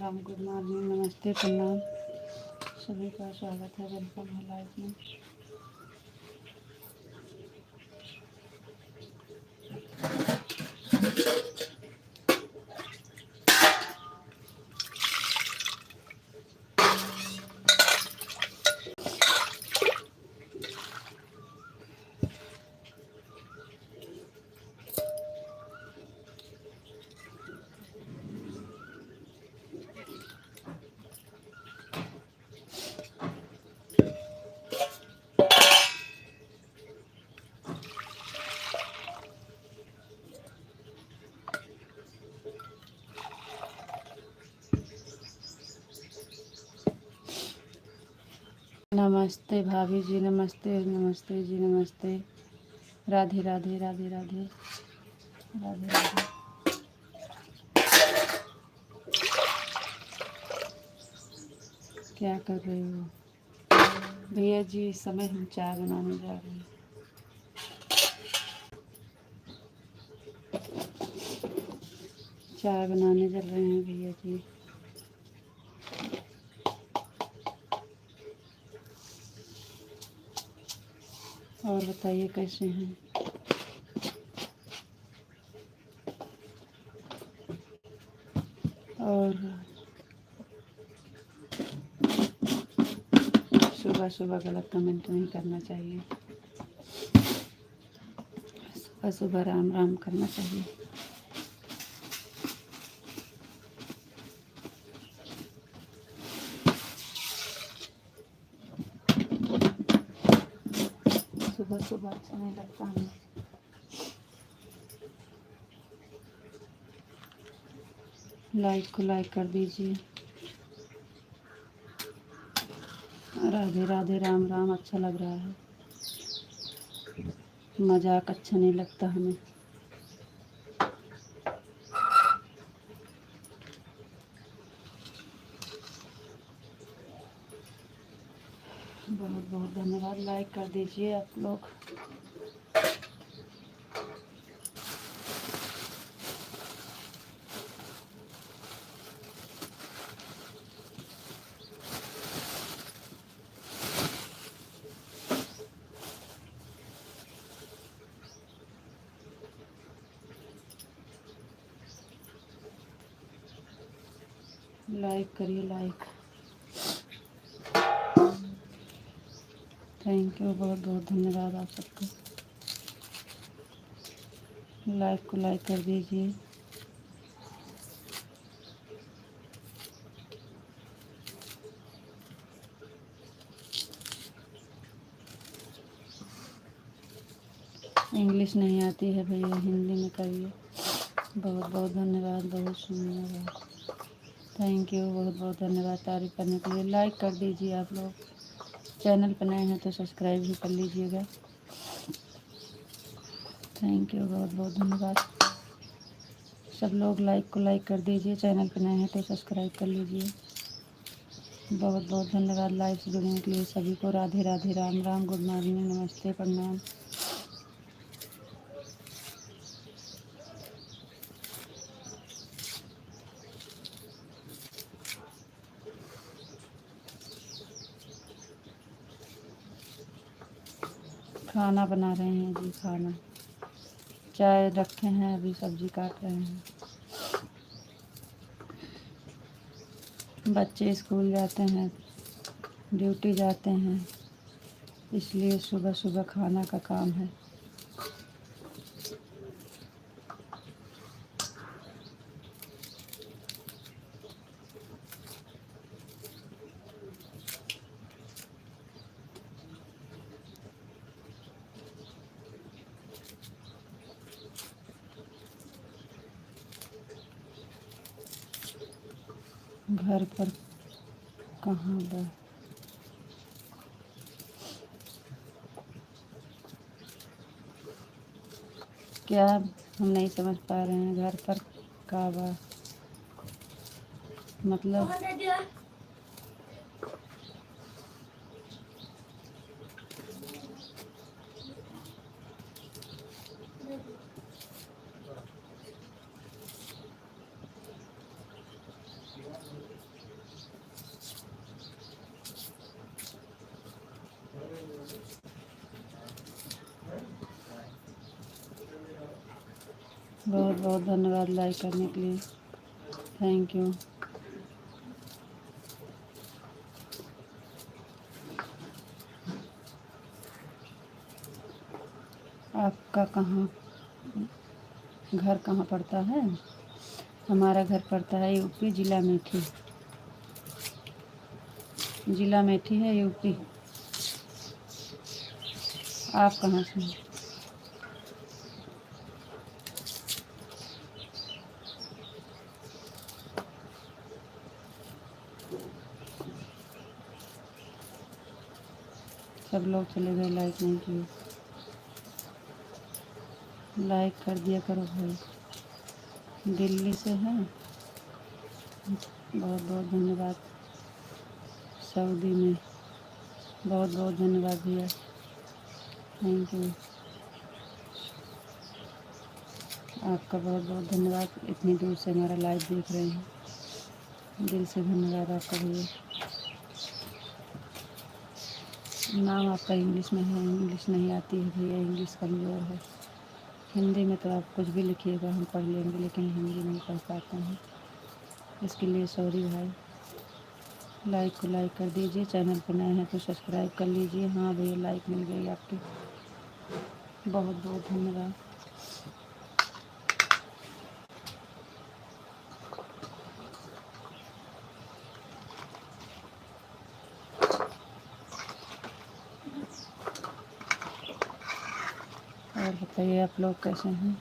Ram, good morning, नमस्ते, प्रणाम। सभी का स्वागत है वेलकम है लाइफ में। नमस्ते भाभी जी, नमस्ते नमस्ते जी, नमस्ते। राधे राधे राधे राधे राधे राधे। क्या कर रहे हो भैया जी? इस समय हम चाय बनाने जा रहे हैं। चाय बनाने चल रहे हैं भैया जी। और बताइए कैसे हैं? और सुबह सुबह गलत कमेंट नहीं करना चाहिए। सुबह सुबह राम राम करना चाहिए। सुबह सुबह अच्छा नहीं लगता हमें। लाइक को लाइक कर दीजिए। राधे राधे, राम राम अच्छा लग रहा है। मजाक अच्छा नहीं लगता हमें। बहुत बहुत धन्यवाद। लाइक कर दीजिए आप लोग। लाइक करिए, लाइक। थैंक यू, बहुत बहुत धन्यवाद आप सबका। लाइक को लाइक कर दीजिए। इंग्लिश नहीं आती है भैया, हिंदी में करिए। बहुत बहुत धन्यवाद, बहुत धन्यवाद। थैंक यू, बहुत बहुत धन्यवाद तारीफ करने के लिए। लाइक कर दीजिए आप लोग। चैनल पर नए हैं तो सब्सक्राइब भी कर लीजिएगा। थैंक यू, बहुत बहुत धन्यवाद। सब लोग लाइक को लाइक कर दीजिए। चैनल पर नए हैं तो सब्सक्राइब कर लीजिए। बहुत बहुत धन्यवाद लाइव से जुड़ने के लिए सभी को। राधे राधे, राम राम, गुड मॉर्निंग, नमस्ते, प्रणाम। खाना बना रहे हैं जी, खाना। चाय रखे हैं, अभी सब्जी काट रहे हैं। बच्चे स्कूल जाते हैं, ड्यूटी जाते हैं, इसलिए सुबह सुबह खाना का काम है। घर पर कहाँ बा? क्या हम नहीं समझ पा रहे हैं? घर पर का बा मतलब? बहुत बहुत धन्यवाद लाइक करने के लिए। Thank you. आपका घर कहाँ पड़ता है? हमारा घर पड़ता है यूपी, ज़िला मेठी। ज़िला मेठी है, यूपी। आप कहाँ से हैं? सब लोग चले गए, लाइक नहीं किए। लाइक कर दिया करो भाई। दिल्ली से हैं, बहुत बहुत धन्यवाद। सऊदी में, बहुत बहुत धन्यवाद भैया, थैंक यू। आपका बहुत बहुत धन्यवाद, इतनी दूर से हमारा लाइव देख रहे हैं, दिल से धन्यवाद आपका भैया। नाम आपका इंग्लिश में है, इंग्लिश नहीं आती है भैया, इंग्लिश कमज़ोर है। हिंदी में तो आप कुछ भी लिखिएगा हम पढ़ लेंगे, लेकिन हिंदी नहीं पढ़ पाते हैं, इसके लिए सॉरी भाई। लाइक को लाइक कर दीजिए, चैनल पर नए हैं तो सब्सक्राइब कर लीजिए। हाँ भैया, लाइक मिल गई आपकी, बहुत बहुत धन्यवाद। और बताइए आप लोग कैसे हैं?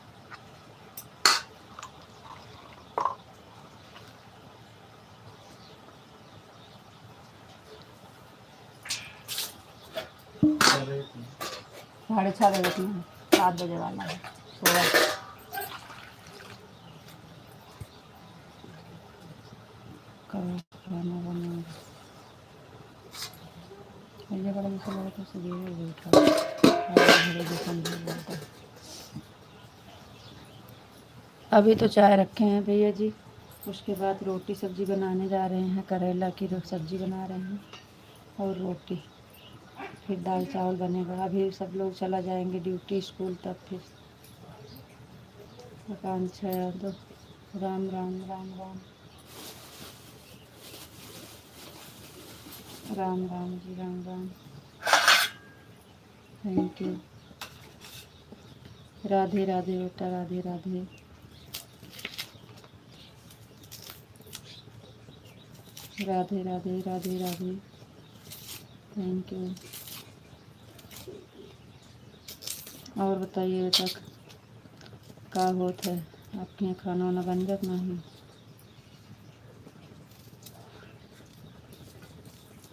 साढ़े 6 बजे में 7 बजे वाला है, सोलह कब खाना बना ये बड़ा जैसे लगा तो सवेरे हो था। अभी तो चाय रखे हैं भैया जी, उसके बाद रोटी सब्ज़ी बनाने जा रहे हैं, करेला की सब्ज़ी बना रहे हैं और रोटी, फिर दाल चावल बनेगा। अभी सब लोग चला जाएंगे ड्यूटी, स्कूल, तब फिर आकांक्षा यादव। Ram Ram Ram Ram Ram Ram ji, Ram Ram, thank you. राधे राधे बेटा, राधे राधे, राधे राधे, राधे राधे, थैंक यू। और बताइए बेटा, का होत है आपके यहाँ? खाना वाना बन जात नहीं?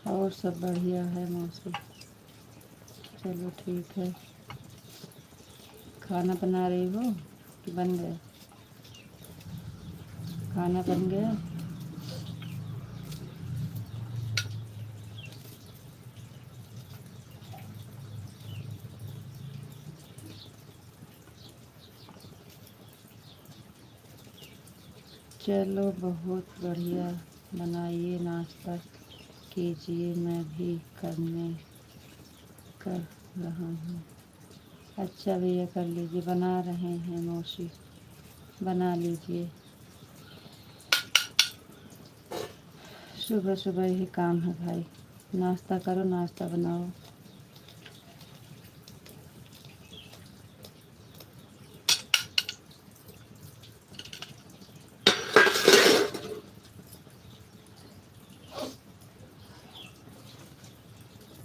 और सब बढ़िया है मौसी, चलो ठीक है। खाना बना रही हो कि बन गया? खाना बन गया? चलो बहुत बढ़िया, बनाइए, नाश्ता कीजिए, मैं भी कर रहा हूँ। अच्छा भैया, कर लीजिए, बना रहे हैं मौसी, बना लीजिए। सुबह सुबह यही काम है भाई, नाश्ता करो, नाश्ता बनाओ।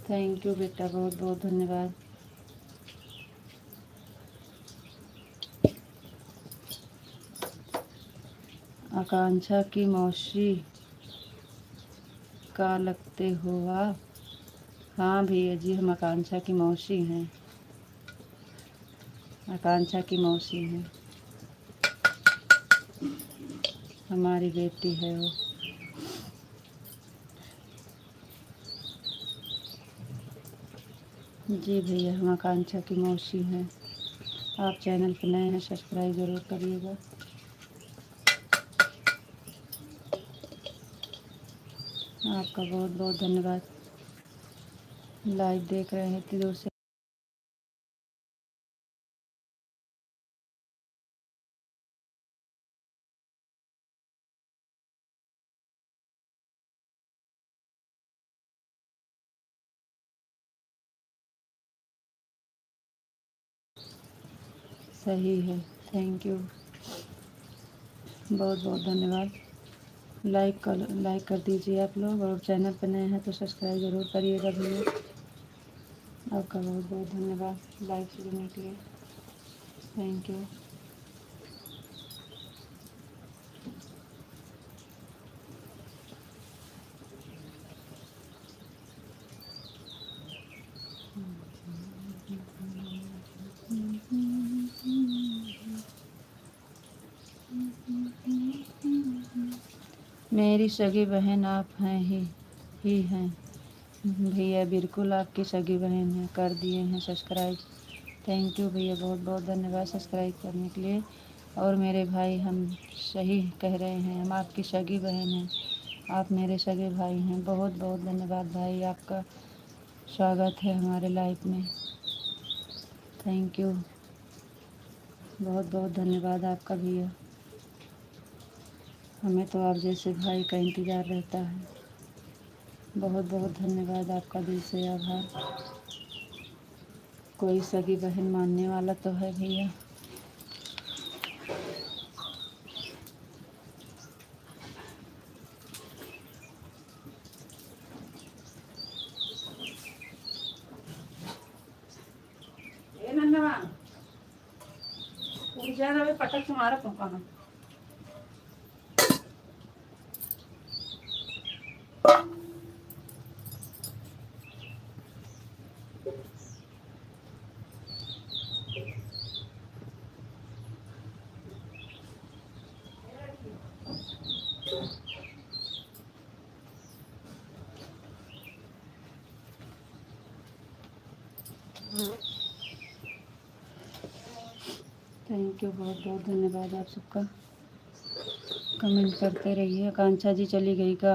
थैंक यू बेटा, बहुत बहुत धन्यवाद। आकांक्षा की मौसी का लगते हो आप? हाँ भैया जी, हम आकांक्षा की मौसी हैं, आकांक्षा की मौसी हैं, हमारी बेटी है वो। जी भैया, हम आकांक्षा की मौसी हैं। आप चैनल पर नए हैं, सब्सक्राइब ज़रूर करिएगा। आपका बहुत बहुत धन्यवाद, लाइव देख रहे हैं इतनी दूर से। सही है। थैंक यू, बहुत बहुत धन्यवाद। लाइक कर दीजिए आप लोग, और चैनल पर नए हैं तो सब्सक्राइब ज़रूर करिएगा भैया। आपका बहुत बहुत धन्यवाद लाइव से जुड़ने के लिए। Thank you. मेरी सगी बहन आप हैं ही हैं भैया, बिल्कुल आपकी सगी बहन है। कर दिए हैं सब्सक्राइब। थैंक यू भैया, बहुत बहुत धन्यवाद सब्सक्राइब करने के लिए। और मेरे भाई, हम सही कह रहे हैं, हम आपकी सगी बहन हैं, आप मेरे सगे भाई हैं। बहुत बहुत धन्यवाद भाई, आपका स्वागत है हमारे लाइफ में। थैंक यू, बहुत बहुत धन्यवाद आपका भैया। हमें तो आप जैसे भाई का इंतज़ार रहता है। बहुत बहुत धन्यवाद आपका, दिल से आभार। कोई सगी बहन मानने वाला तो है भैया। पटक तुम्हारा पकाना। थैंक यू, बहुत बहुत धन्यवाद आप सबका। कमेंट करते रहिए। आकांक्षा जी चली गई का?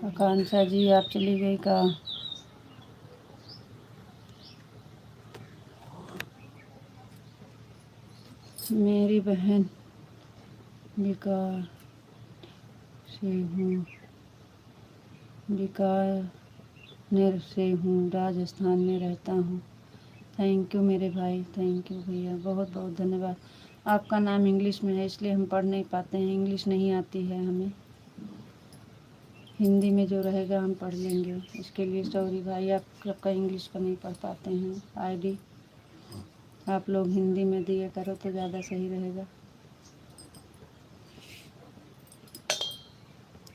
आकांक्षा जी आप चली गई का? मेरी बहन बीकानेर से हूँ, बीकानेर से हूँ, राजस्थान में रहता हूँ। थैंक यू मेरे भाई, थैंक यू भैया, बहुत बहुत धन्यवाद। आपका नाम इंग्लिश में है इसलिए हम पढ़ नहीं पाते हैं, इंग्लिश नहीं आती है हमें। हिंदी में जो रहेगा हम पढ़ लेंगे, इसके लिए सॉरी भाई। आप सबका इंग्लिश का नहीं पढ़ पाते हैं आईडी। आप लोग हिंदी में दिया करो तो ज़्यादा सही रहेगा।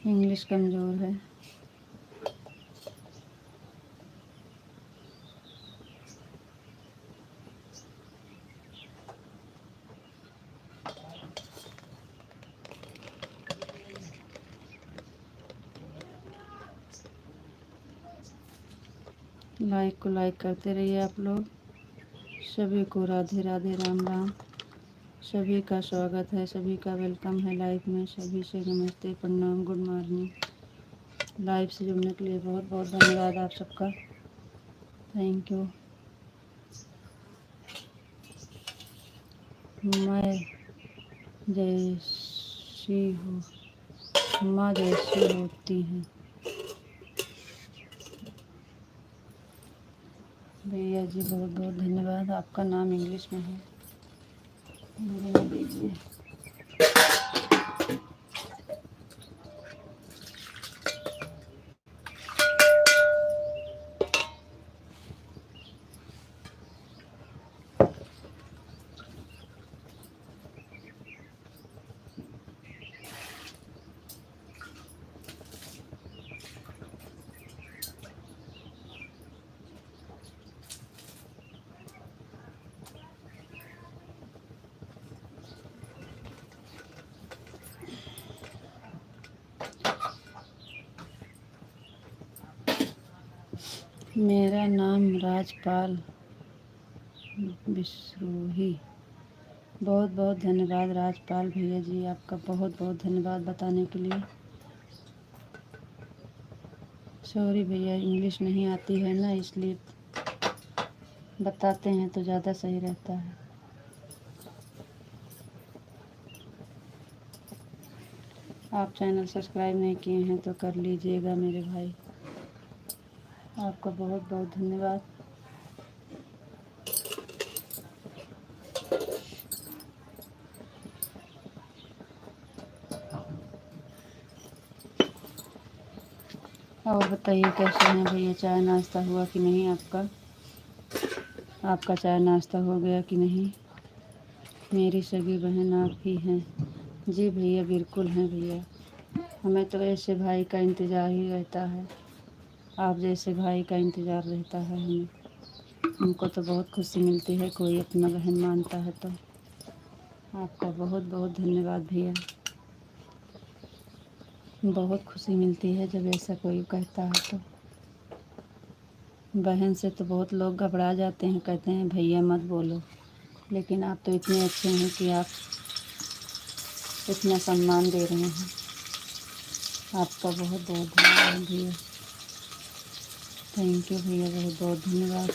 इंग्लिश कमज़ोर है। लाइक को लाइक करते रहिए आप लोग। सभी को राधे राधे, राम राम। सभी का स्वागत है, सभी का वेलकम है लाइव में। सभी से नमस्ते, प्रणाम, गुड मॉर्निंग। लाइव से जुड़ने के लिए बहुत बहुत धन्यवाद आप सबका। Thank you. मैं जैसी हूँ, माँ जैसी होती हैं। भैया जी बहुत बहुत धन्यवाद। आपका नाम इंग्लिश में है, हिंदी में दीजिए। मेरा नाम राजपाल बिश्रोही। बहुत बहुत धन्यवाद राजपाल भैया जी, आपका बहुत बहुत धन्यवाद बताने के लिए। सॉरी भैया, इंग्लिश नहीं आती है ना, इसलिए बताते हैं तो ज़्यादा सही रहता है। आप चैनल सब्सक्राइब नहीं किए हैं तो कर लीजिएगा मेरे भाई। आपका बहुत बहुत धन्यवाद। और बताइए कैसे हैं भैया, चाय नाश्ता हुआ कि नहीं आपका? आपका चाय नाश्ता हो गया कि नहीं? मेरी सगी बहन आप ही हैं। जी भैया बिल्कुल हैं भैया। हमें तो ऐसे भाई का इंतज़ार ही रहता है, आप जैसे भाई का इंतज़ार रहता है हमें। हमको तो बहुत खुशी मिलती है कोई अपना बहन मानता है तो। आपका बहुत बहुत धन्यवाद भैया। बहुत खुशी मिलती है जब ऐसा कोई कहता है तो। बहन से तो बहुत लोग घबरा जाते हैं, कहते हैं भैया मत बोलो, लेकिन आप तो इतने अच्छे हैं कि आप इतना सम्मान दे रहे हैं। आपका बहुत बहुत धन्यवाद भैया। थैंक यू भैया, बहुत बहुत धन्यवाद।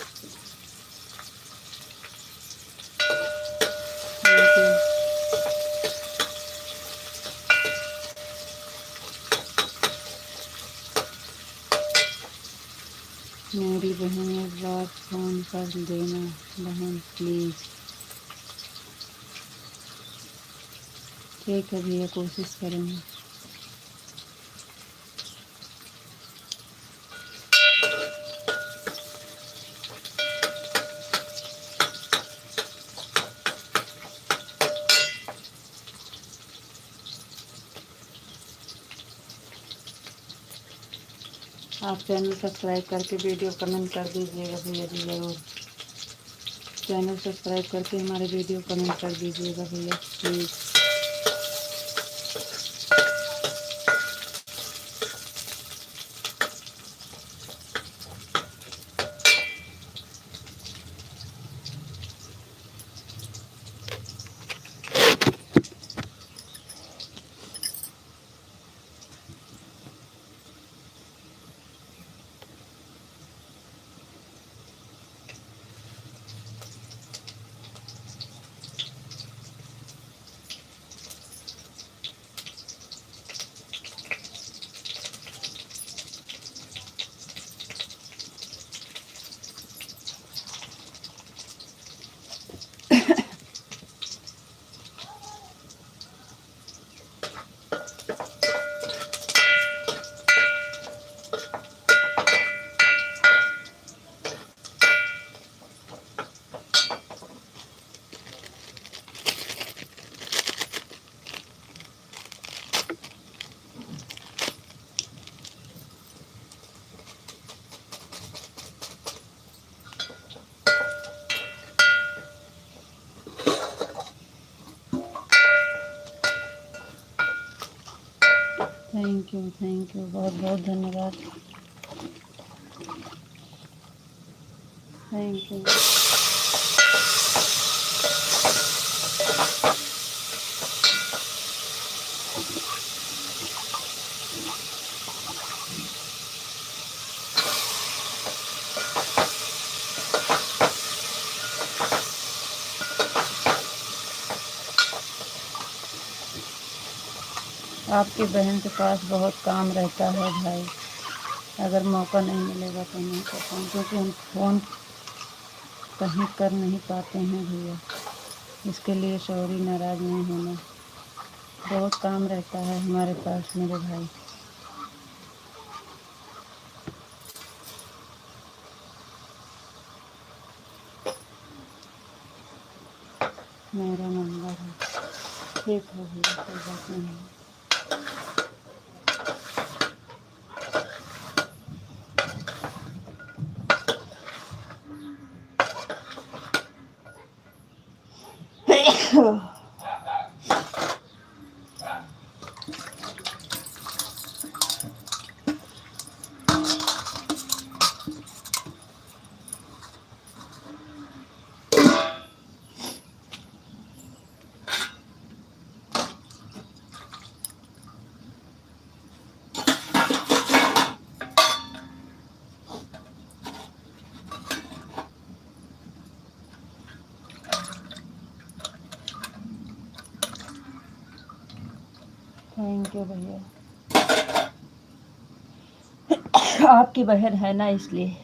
Thank you. मेरी बहन एक बार फ़ोन कर देना बहन प्लीज़। ठीक है भैया, कोशिश करेंगे। आप चैनल सब्सक्राइब करके वीडियो कमेंट कर दीजिएगा भैया जी ज़रूर। चैनल सब्सक्राइब करके हमारे वीडियो कमेंट कर दीजिएगा भैया प्लीज़। थैंक यू, बहुत बहुत धन्यवाद। Thank you. आपकी बहन के पास बहुत काम रहता है भाई, अगर मौका नहीं मिलेगा तो नहीं कर पाएंगे, क्योंकि हम फ़ोन कहीं कर नहीं पाते हैं भैया। इसके लिए सॉरी, नाराज़ नहीं होना। बहुत काम रहता है हमारे पास मेरे भाई। मेरा नंबर है। ठीक है भैया, कोई बात नहीं। थैंक यू भैया। आपकी बहन है ना इसलिए।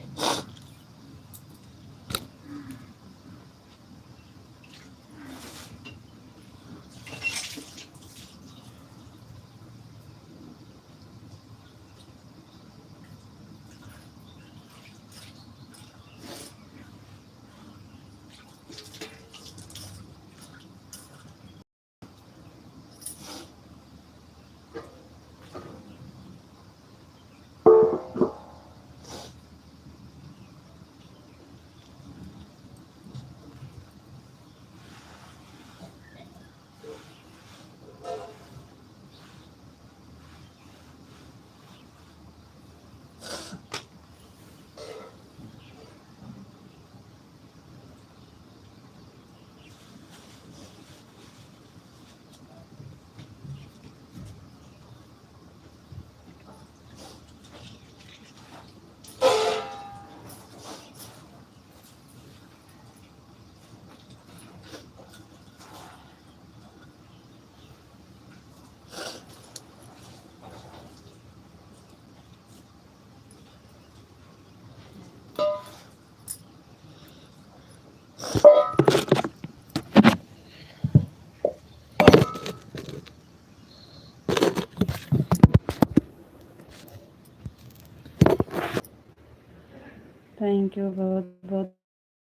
थैंक यू, बहुत बहुत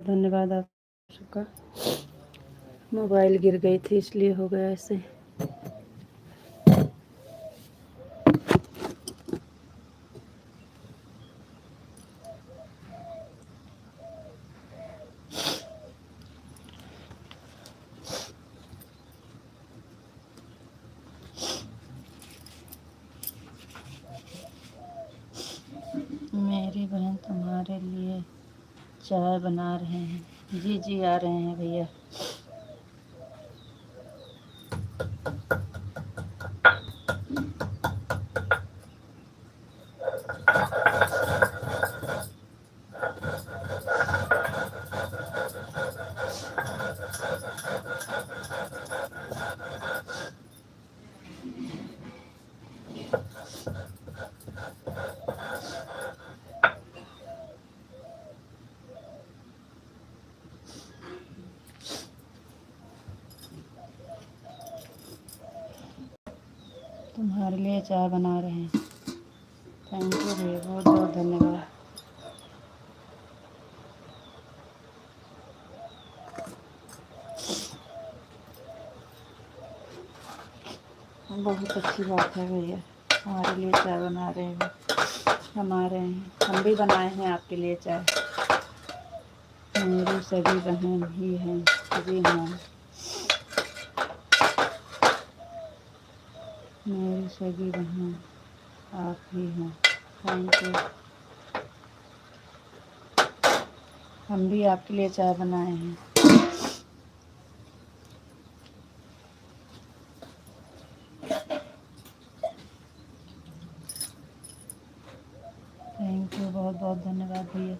धन्यवाद आप सबका। मोबाइल गिर गई थी इसलिए हो गया ऐसे। मेरी बहन तुम्हारे लिए चाय बना रहे हैं। जी जी आ रहे हैं भैया। तुम्हारे लिए चाय बना रहे हैं। थैंक यू भैया, बहुत बहुत धन्यवाद। बहुत अच्छी बात है भैया, हमारे लिए चाय बना रहे हैं। हमारे हैं, हम भी बनाए हैं आपके लिए चाय। मेरी सगी बहन ही हैं। जी हाँ, मेरी सगी बहन आप ही हैं। Thank you. हम भी आपके लिए चाय बनाए हैं। थैंक यू, बहुत बहुत धन्यवाद भैया।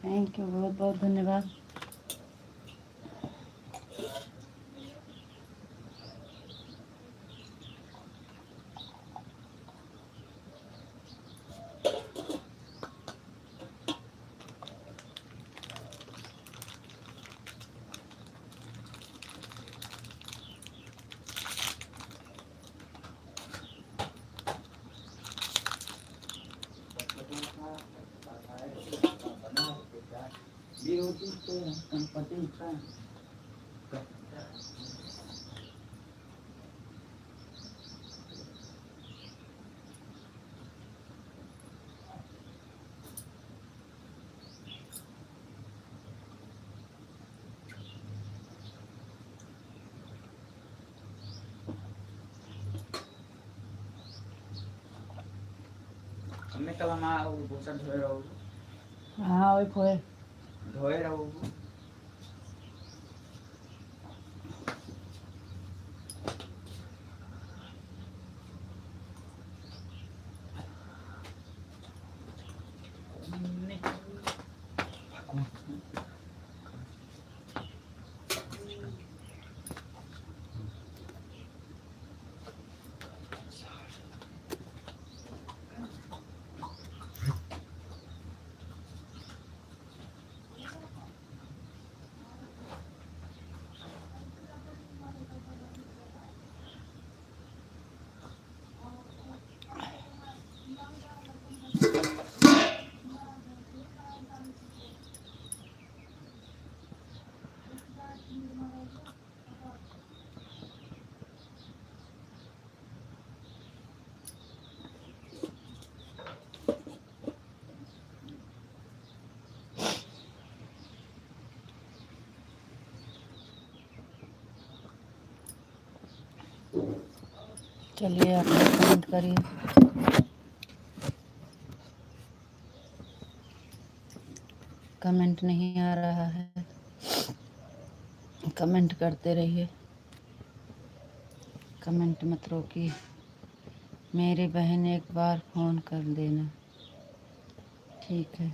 थैंक यू, बहुत बहुत धन्यवाद। અમે કલામાં આવું ભૂસા ધોઈ રહું હા હોય કોઈ ધોઈ રહું चलिए आप कमेंट करिए कमेंट नहीं आ रहा है कमेंट करते रहिए कमेंट मत रोकिए मेरी बहन एक बार फ़ोन कर देना ठीक है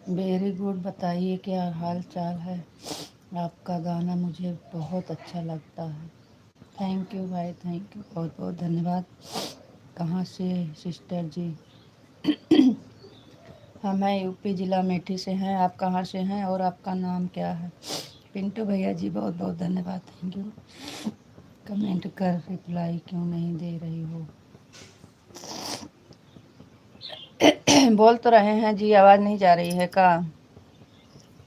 वेरी गुड बताइए क्या हाल चाल है आपका गाना मुझे बहुत अच्छा लगता है थैंक यू भाई थैंक यू बहुत बहुत धन्यवाद कहाँ से सिस्टर जी हम हैं यूपी ज़िला मेठी से हैं आप कहाँ से हैं और आपका नाम क्या है पिंटू भैया जी बहुत बहुत धन्यवाद थैंक यू कमेंट कर रिप्लाई क्यों नहीं दे रही हो बोल तो रहे हैं जी आवाज़ नहीं जा रही है का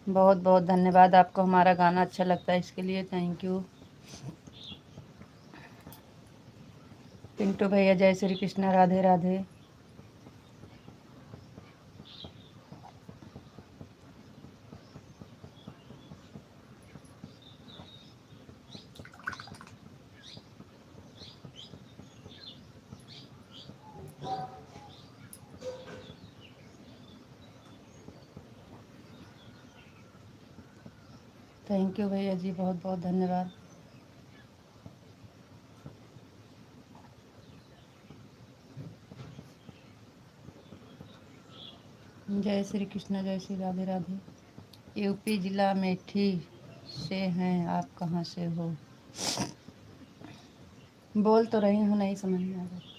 बहुत बहुत धन्यवाद आपको हमारा गाना अच्छा लगता है इसके लिए थैंक यू पिंटू भैया जय श्री कृष्णा राधे राधे थैंक यू भैया जी बहुत बहुत धन्यवाद जय श्री कृष्णा जय श्री राधे राधे यूपी ज़िला मेठी से हैं आप कहाँ से हो बोल तो रही हूँ नहीं समझ में आ रहा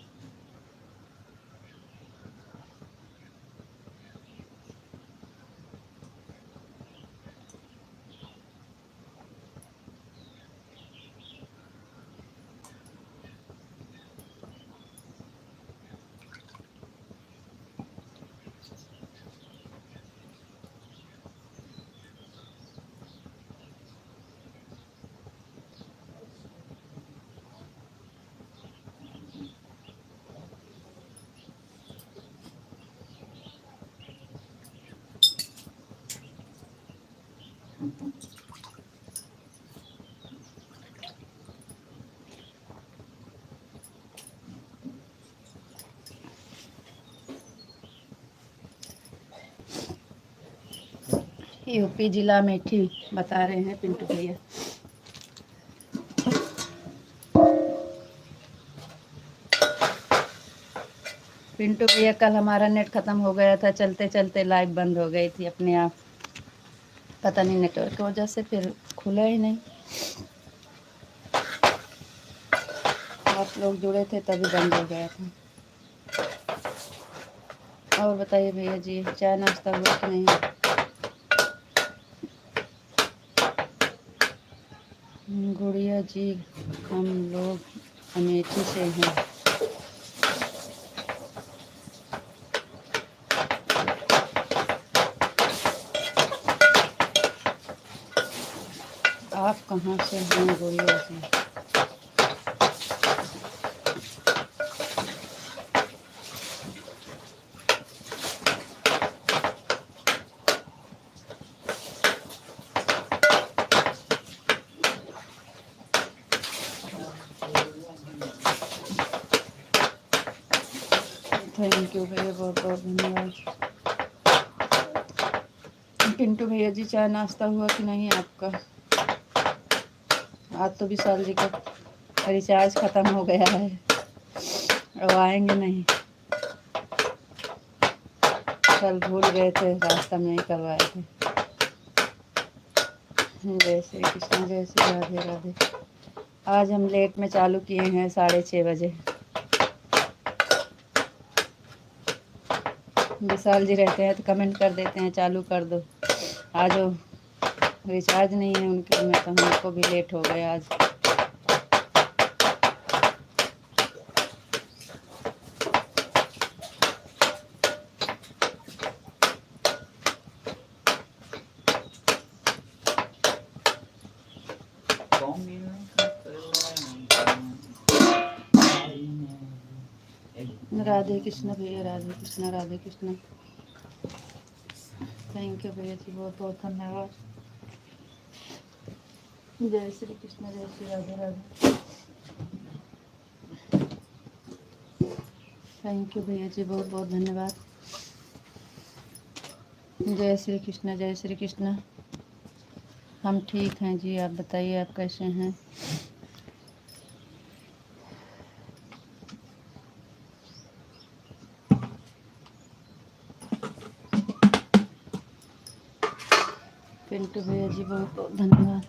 यूपी जिला मेठी बता रहे हैं पिंटू भैया। पिंटू भैया कल हमारा नेट ख़त्म हो गया था, चलते चलते लाइव बंद हो गई थी अपने आप, पता नहीं नेटवर्क की वजह से, फिर खुला ही नहीं। आप लोग जुड़े थे तभी बंद हो गया था। और बताइए भैया जी, चाय नाश्ता हुआ कि नहीं? गुड़िया जी, हम लोग अमेठी से हैं। आप कहाँ से हैं गुड़िया जी? थैंक यू भैया, बहुत बहुत धन्यवाद। पिंटू भैया जी, चाय नाश्ता हुआ कि नहीं आपका? आज तो विशाल जी का रिचार्ज ख़त्म हो गया है, अब आएंगे नहीं। कल भूल गए थे, रास्ता में ही करवाए थे। जय श्री कृष्ण, जय श्री राधे राधे। आज हम लेट में चालू किए हैं, 6:30 बजे। विशाल जी रहते हैं तो कमेंट कर देते हैं चालू कर दो। आज वो रिचार्ज नहीं है उनके में, तो हमको भी लेट हो गया आज। राधे कृष्ण भैया, राधे कृष्ण, राधे कृष्ण। थैंक यू भैया जी, बहुत बहुत धन्यवाद। जय श्री कृष्ण, जय श्री राधे राधे। थैंक यू भैया जी, बहुत बहुत धन्यवाद। जय श्री कृष्ण, जय श्री कृष्ण। हम ठीक हैं जी, आप बताइए आप कैसे हैं? पिंटू भैया जी, बहुत बहुत धन्यवाद।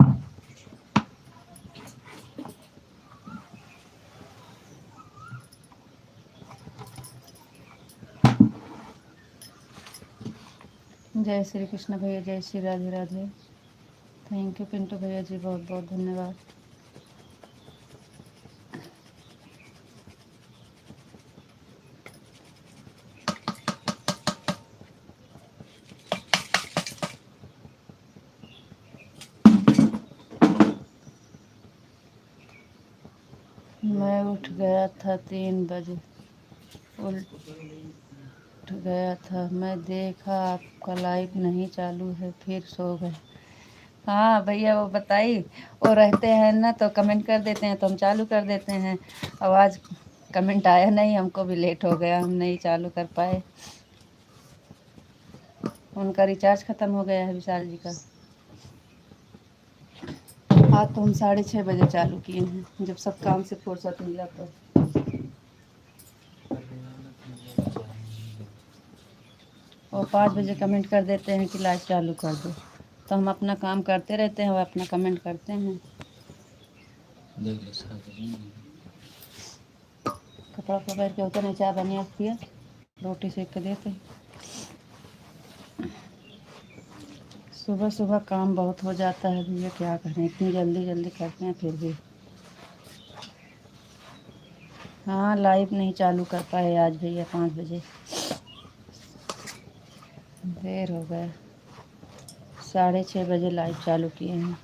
जय श्री कृष्ण भैया, जय श्री राधे राधे। थैंक यू पिंटू भैया जी, बहुत बहुत धन्यवाद। मैं उठ गया था 3 बजे, उठ गया था, मैं देखा आपका लाइव नहीं चालू है, फिर सो गए। हाँ भैया, वो बताइए, वो रहते हैं ना तो कमेंट कर देते हैं तो हम चालू कर देते हैं। आवाज़ कमेंट आया नहीं, हमको भी लेट हो गया, हम नहीं चालू कर पाए। उनका रिचार्ज ख़त्म हो गया है विशाल जी का। आज तो हम 6:30 बजे चालू किए हैं, जब सब काम से फुर्सत मिला तो। वो 5 बजे कमेंट कर देते हैं कि लाइव चालू कर दो, तो हम अपना काम करते रहते हैं, वो अपना कमेंट करते हैं। कपड़ा पकड़ के होता नहीं, चाय बनिया पिया, रोटी सेक के देते। सुबह सुबह काम बहुत हो जाता है भैया, क्या करें, इतनी जल्दी जल्दी करते हैं फिर भी। हाँ, लाइव नहीं चालू कर पाए आज भैया, 5 बजे देर हो गया। 6:30 बजे लाइव चालू किए हैं।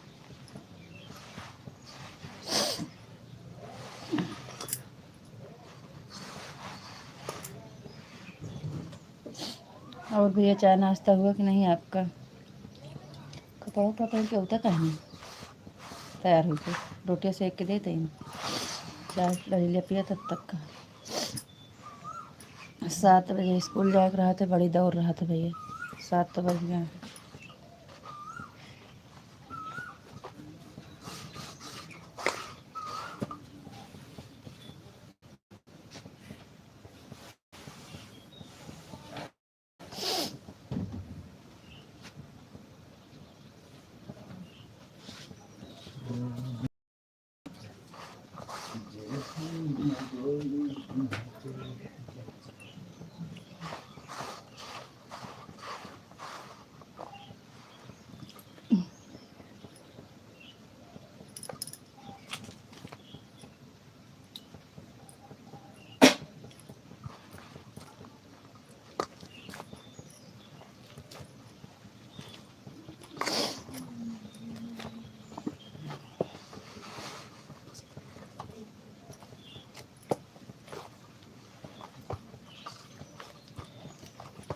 और भैया, चाय नाश्ता हुआ कि नहीं आपका? कपड़ा उपड़ा पहन के होता कहीं नहीं, तैयार हो गए, रोटियाँ सेक के देते हैं, चाय ले पिया तब तक का। 7 बजे स्कूल जा रहा था, बड़ी दौड़ रहा था भैया, 7 तो बज गया।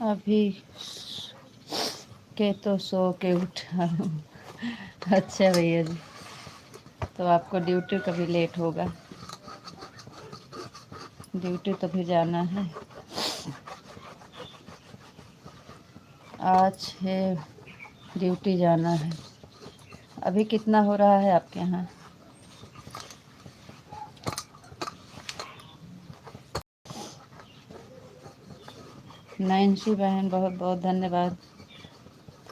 अभी के तो सो के उठा हूँ। अच्छा भैया जी, तो आपको ड्यूटी कभी लेट होगा, ड्यूटी तो भी जाना है। आज है ड्यूटी जाना है। अभी कितना हो रहा है आपके यहाँ? नैन्सी बहन बहुत बहुत धन्यवाद,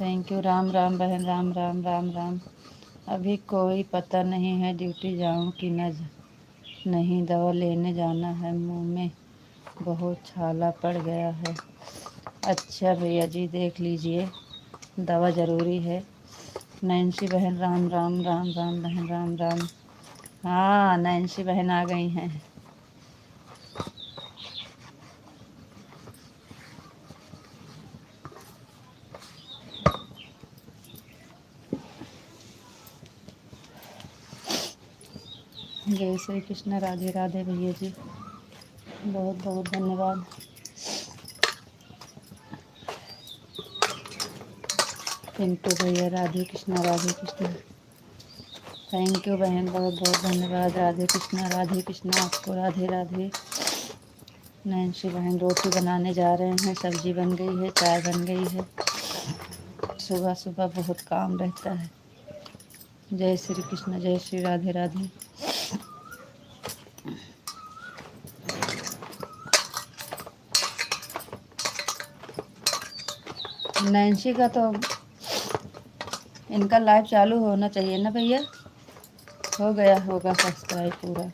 थैंक यू। राम राम बहन, राम राम राम राम। अभी कोई पता नहीं है ड्यूटी जाऊँ कि नहीं, दवा लेने जाना है, मुंह में बहुत छाला पड़ गया है। अच्छा भैया जी, देख लीजिए, दवा ज़रूरी है। नैन्सी बहन राम राम राम राम बहन, राम राम। हाँ, नैन्सी बहन आ गई हैं। जय श्री कृष्ण, राधे राधे भैया जी, बहुत बहुत धन्यवाद। पिंटू भैया राधे कृष्ण, राधे कृष्ण, थैंक यू बहन, बहुत बहुत धन्यवाद। राधे कृष्ण आपको, राधे राधे। नैन्सी बहन रोटी बनाने जा रहे हैं, सब्जी बन गई है, चाय बन गई है। सुबह सुबह बहुत काम रहता है। जय श्री कृष्ण, जय श्री राधे राधे। नैन्सी का तो इनका लाइव चालू होना चाहिए ना भैया, हो गया होगा सब्सक्राइब पूरा।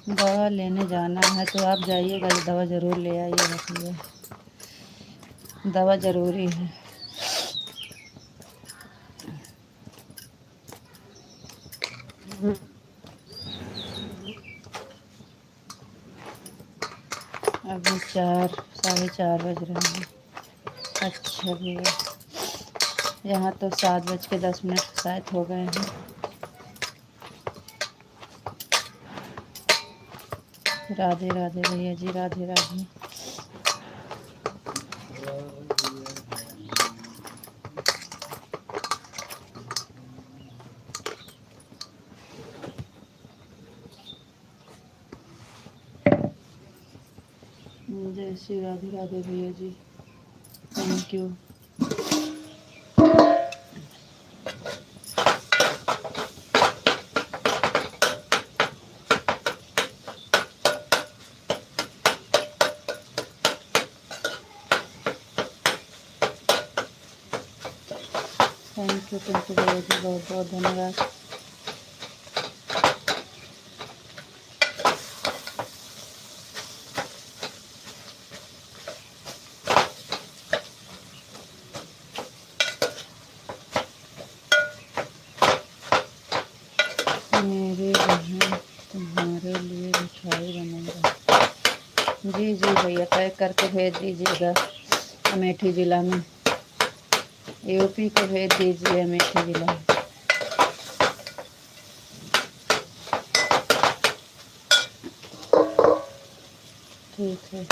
दवा लेने जाना है तो आप जाइएगा, दवा ज़रूर ले आइएगा भैया, दवा ज़रूरी है। अभी 4 साढ़े 4 बज रहे हैं। अच्छा भैया, यहाँ तो 7:10 शायद हो गए हैं। राधे राधे भैया जी, राधे राधे। जय श्री राधे राधे भैया ji, thank you. Thank you Pintu भैया जी, बहुत बहुत धन्यवाद। मेरी बहन तुम्हारे लिए मिठाई बनाऊंगा। जी जी भैया, पैक करके भेज दीजिएगा अमेठी ज़िला में, यूपी को भेज दीजिए, अमेठी ज़िला। ठीक है।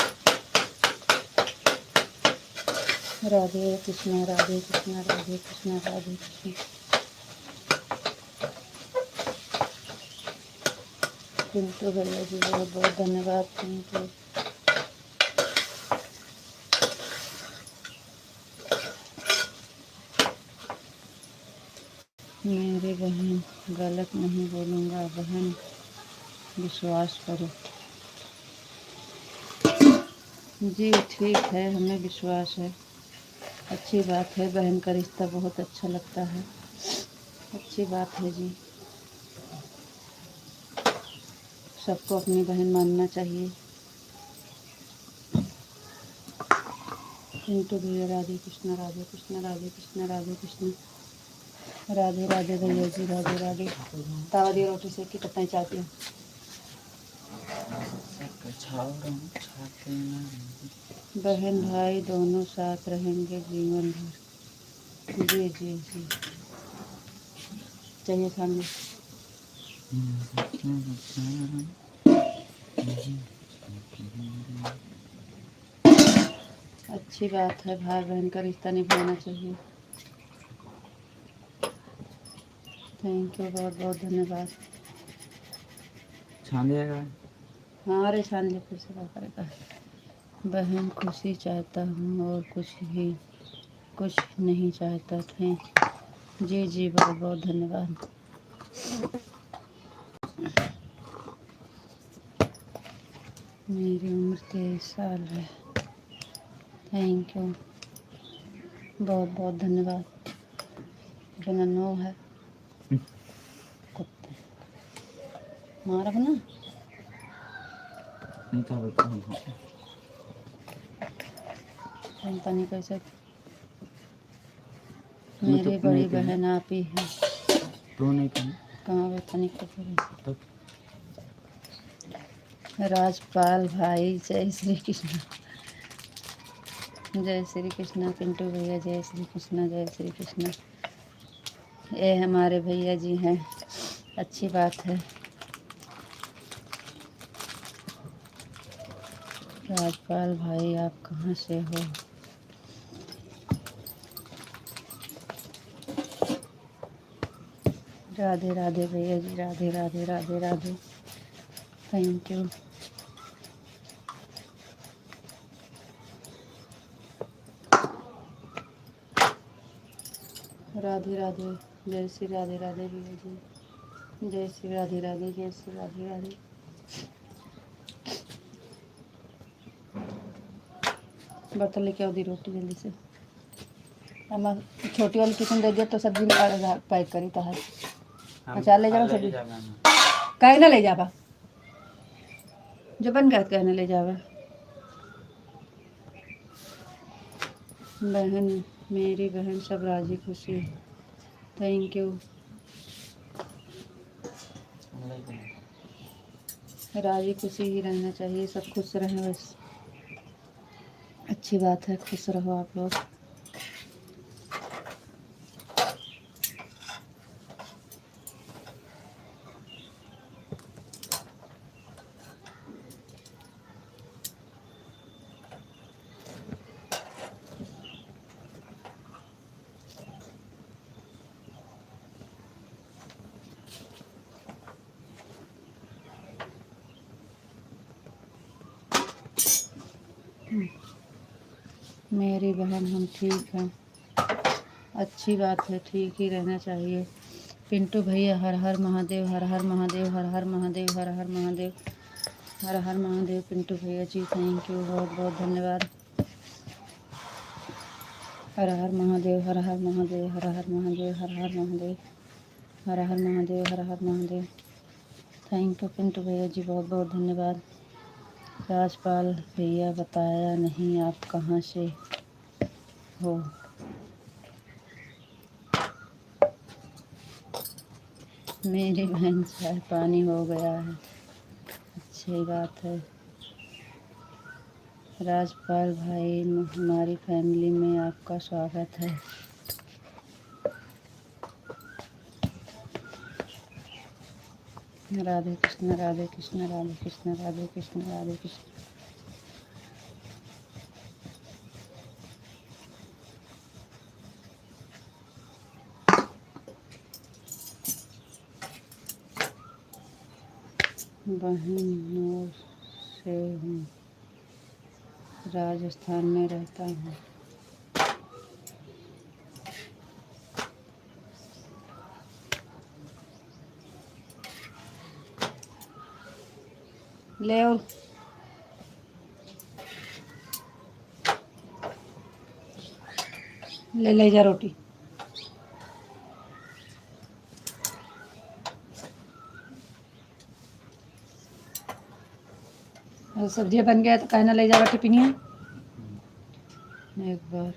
राधे कृष्णा, राधे कृष्णा, राधे कृष्णा, राधे कृष्णा। पिंटू भैया जी बहुत बहुत धन्यवाद, थैंक यू। मेरी बहन, गलत नहीं बोलूँगा बहन, विश्वास करो। जी ठीक है, हमें विश्वास है। अच्छी बात है, बहन का रिश्ता बहुत अच्छा लगता है, अच्छी बात है जी। सबको अपनी बहन मानना चाहिए। पिंटू भैया राधे कृष्ण राधे कृष्ण राधे कृष्ण राधे कृष्ण राधे राधे भैया जी राधे राधे। तावा दी रोटी सेक के कितना चाहती हूँ। बहन भाई दोनों साथ रहेंगे जीवन भर। जी जी जी चाहिए सामने। अच्छी बात है, भाई बहन का रिश्ता निभाना चाहिए। थैंक यू, बहुत बहुत धन्यवाद। छान देगा। हाँ अरे छान ले, फिर से क्या करेगा। बहन खुशी चाहता हूँ और कुछ नहीं चाहता थे। जी जी बहुत बहुत धन्यवाद। मेरी उम्र 23 साल है। थैंक यू, बहुत बहुत धन्यवाद। बिना नो है कुत्ते मारा ना। नहीं था पता नहीं कैसे। मैं तो मेरी बड़ी नहीं पहना। बहन आप ही है। तो नहीं पहना कहाँ पता नहीं कब। तो राजपाल भाई जय श्री कृष्ण। जय श्री कृष्ण पिंटू भैया, जय श्री कृष्ण जय श्री कृष्ण। ये हमारे भैया जी हैं, अच्छी बात है। राजपाल भाई आप कहाँ से हो। राधे राधे भैया जी, राधे राधे राधे राधे। Thank you. राधे राधे, जय श्री राधे राधे भैया जी, जय श्री राधे राधे, जय श्री राधे राधे। बर्तन लेके आओ दी रोटी जल्दी से। अम्मा छोटी वाली किचन दे दिया तो सब्जी में पैक करी तो है। अचार ले जाओ सब्जी कहीं ना ले जावा, जो बन गया कहने ले जावा। बहन मेरी बहन सब राजी खुशी। Thank you. राजी खुशी ही रहना चाहिए, सब खुश रहें बस। अच्छी बात है, खुश रहो आप लोग। मेरी बहन हम ठीक हैं। अच्छी बात है, ठीक ही रहना चाहिए। पिंटू भैया हर हर महादेव, हर हर महादेव, हर हर महादेव, हर हर महादेव, हर हर महादेव। पिंटू भैया जी थैंक यू, बहुत बहुत धन्यवाद। हर हर महादेव, हर हर महादेव, हर हर महादेव, हर हर महादेव, हर हर महादेव, हर हर महादेव। थैंक यू पिंटू भैया जी, बहुत बहुत धन्यवाद। राजपाल भैया बताया नहीं आप कहाँ से हो। मेरी बहन चाय पानी हो गया है, अच्छी बात है। राजपाल भाई हमारी फैमिली में आपका स्वागत है। राधे कृष्ण राधे कृष्ण राधे कृष्ण राधे कृष्ण राधे कृष्ण। बहनों से हूँ, राजस्थान में रहता हूँ। ले और ले जा रोटी। सब्जियाँ बन गया तो कहना ले जावा टिफिनिया। एक बार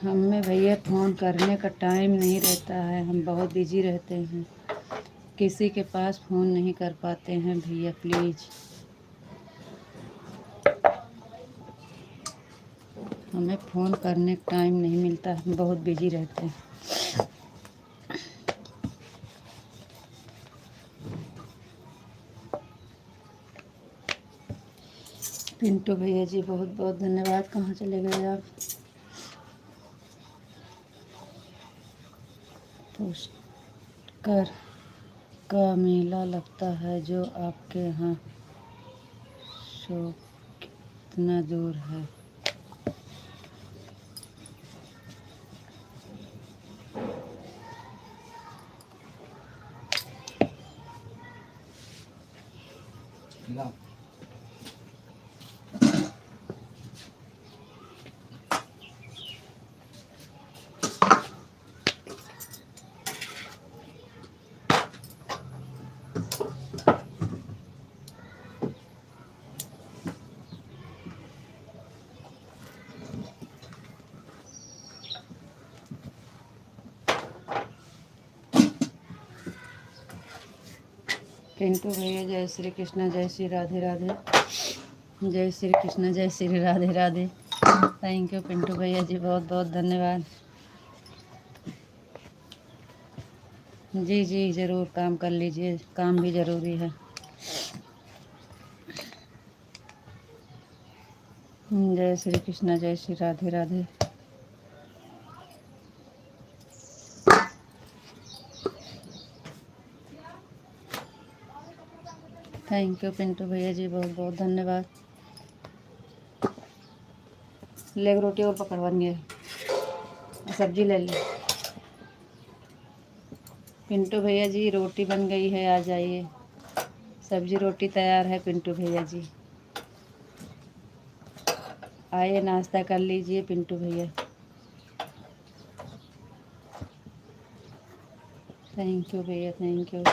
हमें भैया फ़ोन करने का टाइम नहीं रहता है, हम बहुत बिजी रहते हैं, किसी के पास फ़ोन नहीं कर पाते हैं भैया प्लीज़। हमें फ़ोन करने का टाइम नहीं मिलता, हम बहुत बिजी रहते हैं। पिंटू भैया जी बहुत बहुत धन्यवाद। कहाँ चले गए आप? पुष्कर का मेला लगता है जो आपके यहाँ, सो कितना दूर है? पिंटू भैया जय श्री कृष्णा, जय श्री राधे राधे, जय श्री कृष्णा, जय श्री राधे राधे। थैंक यू पिंटू भैया जी, बहुत बहुत धन्यवाद। जी जी ज़रूर, काम कर लीजिए, काम भी ज़रूरी है। जय श्री कृष्णा, जय श्री राधे राधे। थैंक यू पिंटू भैया जी, बहुत बहुत धन्यवाद। लेग रोटी और पकड़वानी है, सब्जी ले ली। पिंटू भैया जी रोटी बन गई है, आ जाइए। सब्जी रोटी तैयार है पिंटू भैया जी, आइए नाश्ता कर लीजिए पिंटू भैया। थैंक यू भैया, थैंक यू।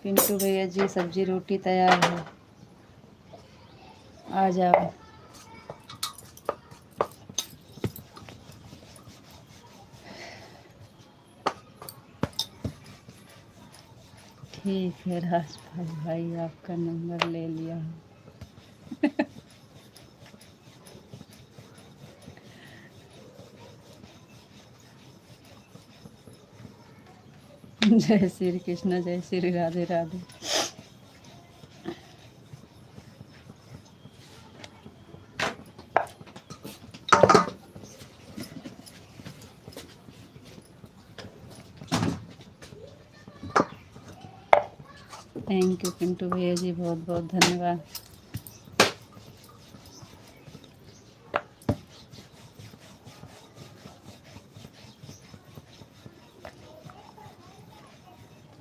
पिंटू भैया जी सब्जी रोटी तैयार है, आ जाओ। ठीक है राजपाल भाई, आपका नंबर ले लिया हूँ। जय श्री कृष्ण, जय श्री राधे राधे। थैंक यू पिंटू भैया जी, बहुत बहुत धन्यवाद।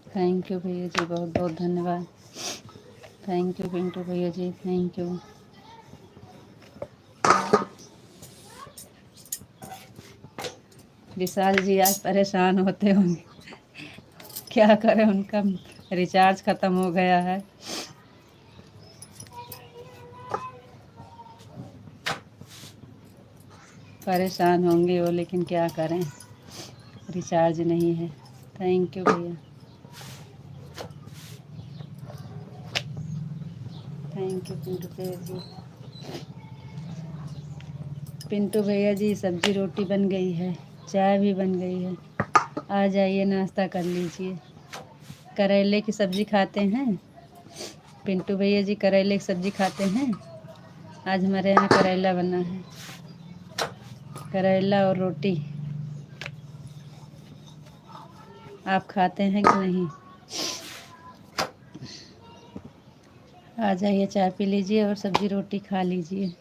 थैंक यू भैया जी, बहुत बहुत धन्यवाद। थैंक यू पिंटू भैया जी, थैंक यू। विशाल जी आज परेशान होते होंगे, क्या करें, उनका रिचार्ज ख़त्म हो गया है। परेशान होंगे वो, लेकिन क्या करें, रिचार्ज नहीं है। थैंक यू भैया, थैंक यू पिंटू भैया जी। पिंटू भैया जी सब्जी रोटी बन गई है, चाय भी बन गई है, आ जाइए नाश्ता कर लीजिए। करेले की सब्ज़ी खाते हैं पिंटू भैया जी? करेले की सब्ज़ी खाते हैं? आज हमारे यहाँ करेला बना है, करेला और रोटी। आप खाते हैं कि नहीं? आ जाइए, चाय पी लीजिए और सब्ज़ी रोटी खा लीजिए।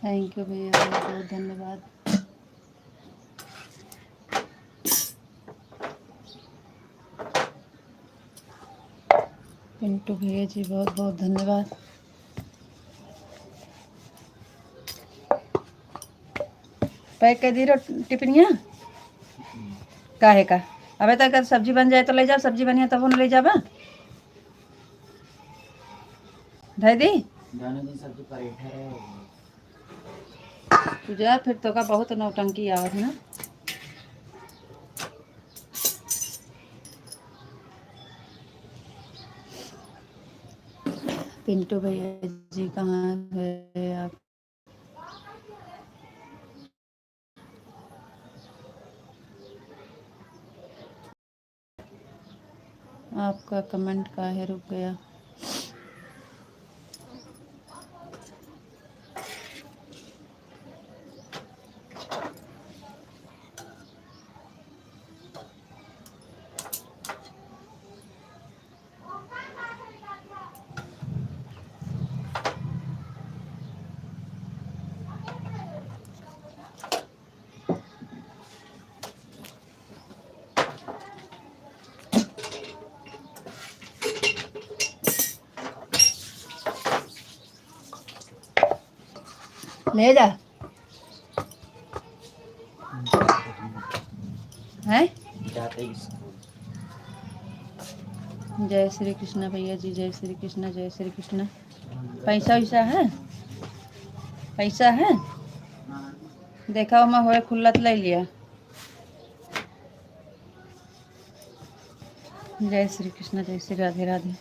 थैंक यू भैया, बहुत बहुत धन्यवाद। पिंटू भैया जी बहुत बहुत धन्यवाद। पैक कर दी टिफिनिया काहे का? अबे तक अगर सब्जी बन जाए तो ले जाओ, सब्जी बनिया तब ले जाबा धई दी सब्जी परेठा रहे तुझा फिर तो का बहुत नौटंकी आवत ना। पिंटू भैया जी कहाँ गए आप? आपका कमेंट काहे रुक गया? ले जा है जाते स्कूल। जय श्री कृष्ण भैया जी, जय श्री कृष्ण, जय श्री कृष्ण। पैसा वैसा है? पैसा है? देखा मैं होए खुल्लत ले लिया। जय श्री कृष्ण, जय श्री राधे राधे।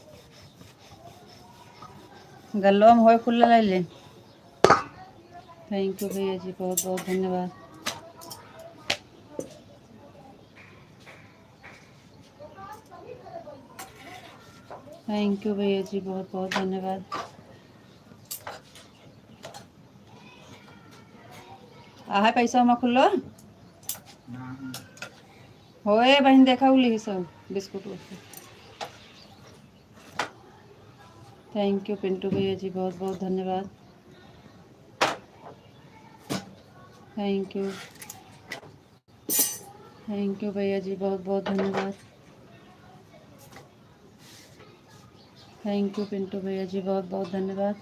गल्लो में होए खुल्ला ले ले। थैंक यू भैया जी, बहुत बहुत धन्यवाद। थैंक यू भैया जी, बहुत बहुत धन्यवाद। आहे पैसा में खुल्लो होए बहन, देखा उली सब बिस्कुट उस्कुट। थैंक यू पिंटू भैया जी, बहुत बहुत धन्यवाद। थैंक यू, थैंक यू भैया जी, बहुत बहुत धन्यवाद। थैंक यू पिंटू भैया जी, बहुत बहुत धन्यवाद।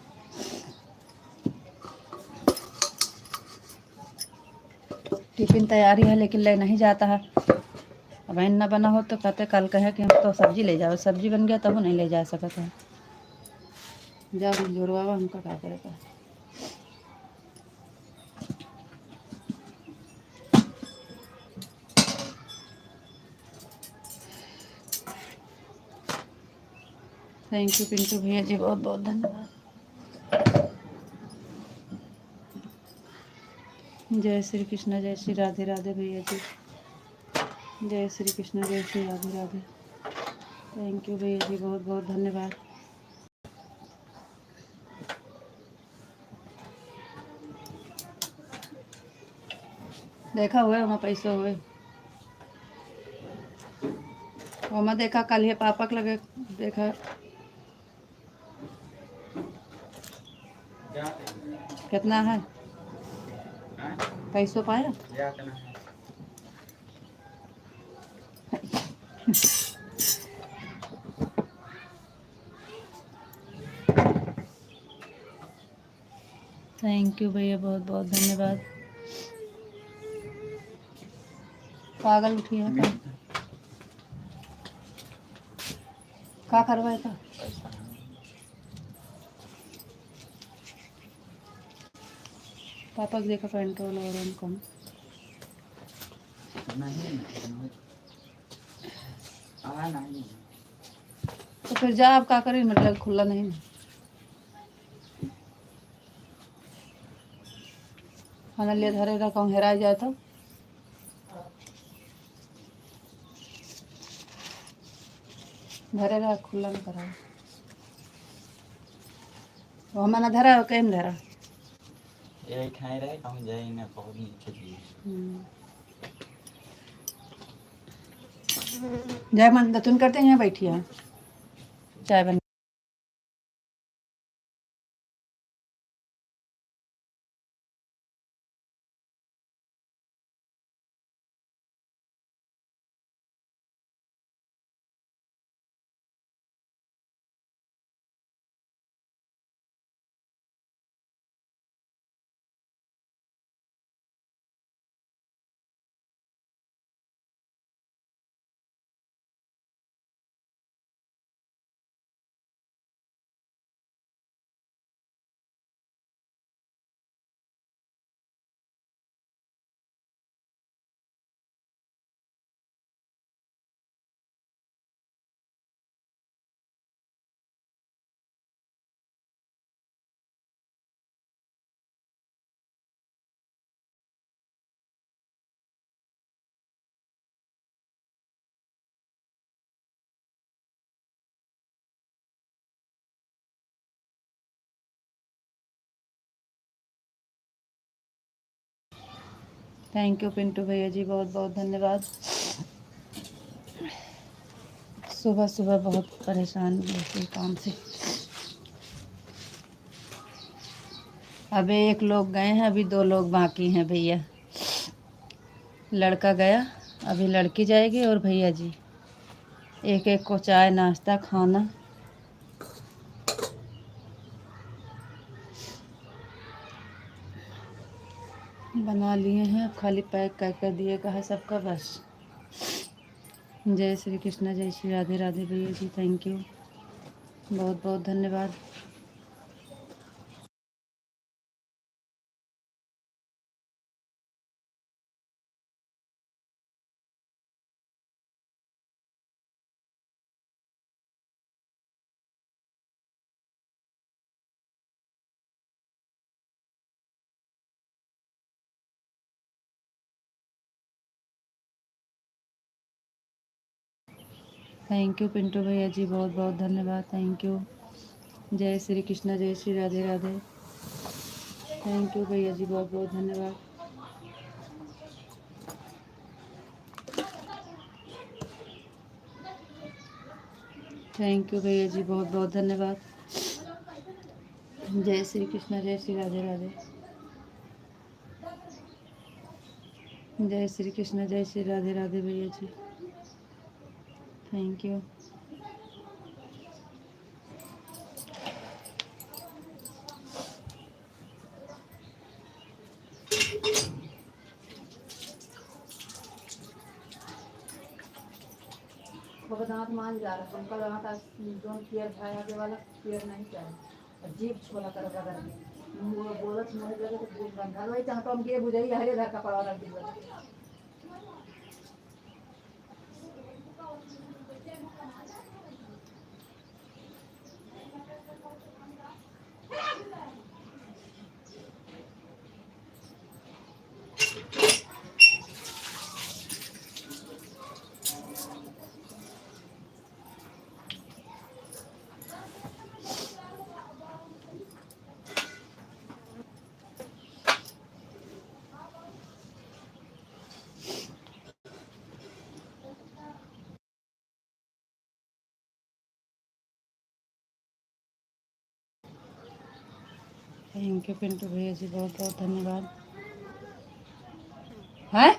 टिफिन तैयारी है लेकिन ले नहीं जाता है। अब न बना हो तो कहते कल कहे कि हम तो सब्जी ले जाओ, सब्जी बन गया तब नहीं ले जा सकता है। जाओ जोड़वा हमका क्या करेगा। थैंक यू पिंटू भैया जी, बहुत बहुत धन्यवाद। जय श्री कृष्ण, जय श्री राधे राधे भैया जी। जय श्री कृष्ण, जय श्री राधे राधे। थैंक यू भैया जी, बहुत बहुत धन्यवाद। देखा हुए वहाँ पैसा हुए वहाँ देखा कल ही पापा के लगे देखा कितना है पैसों पाया। थैंक यू भैया, बहुत बहुत धन्यवाद। पागल उठी है क्या करवाए था? पापा को देखा पेट्रोल और उनको तो फिर जा आप क्या करें, मतलब खुला नहीं खाना लिया धरे रखा हेरा जाए तो धरे रहा खुला में करा वो हमारा धरा हो कैम धरा ये खाए रहे कहूँ जाए ना बहुत नीचे जय मन दतुन करते हैं, यहाँ बैठी है चाय बन थैंक यू पिंटू भैया जी, बहुत बहुत धन्यवाद। सुबह सुबह बहुत परेशान रहती काम से। अभी एक लोग गए हैं, अभी दो लोग बाकी हैं भैया। लड़का गया, अभी लड़की जाएगी और भैया जी। एक एक को चाय नाश्ता खाना बना लिए हैं, अब खाली पैक कर दिएगा है सबका बस। जय श्री कृष्णा, जय श्री राधे राधे भैया जी, थैंक यू, बहुत बहुत धन्यवाद। थैंक यू पिंटू भैया जी, बहुत बहुत धन्यवाद, थैंक यू। जय श्री कृष्णा, जय श्री राधे राधे, थैंक यू भैया जी, बहुत बहुत धन्यवाद। थैंक यू भैया जी, बहुत बहुत धन्यवाद। जय श्री कृष्णा, जय श्री राधे राधे, जय श्री कृष्णा, जय श्री राधे राधे भैया जी, थैंक यू। वो दांत मान जा रहा है, उनका दांत आज जो क्लियर है, आगे वाला क्लियर नहीं किया है, अजीब छोला कर रहा है। वो बोलत मोहे लगे तो भूल बंधा वही चाहता हम के बुझाई हरे घर का पड़ा रख दी। थैंक यू पिंटू भैया जी, बहुत बहुत धन्यवाद। है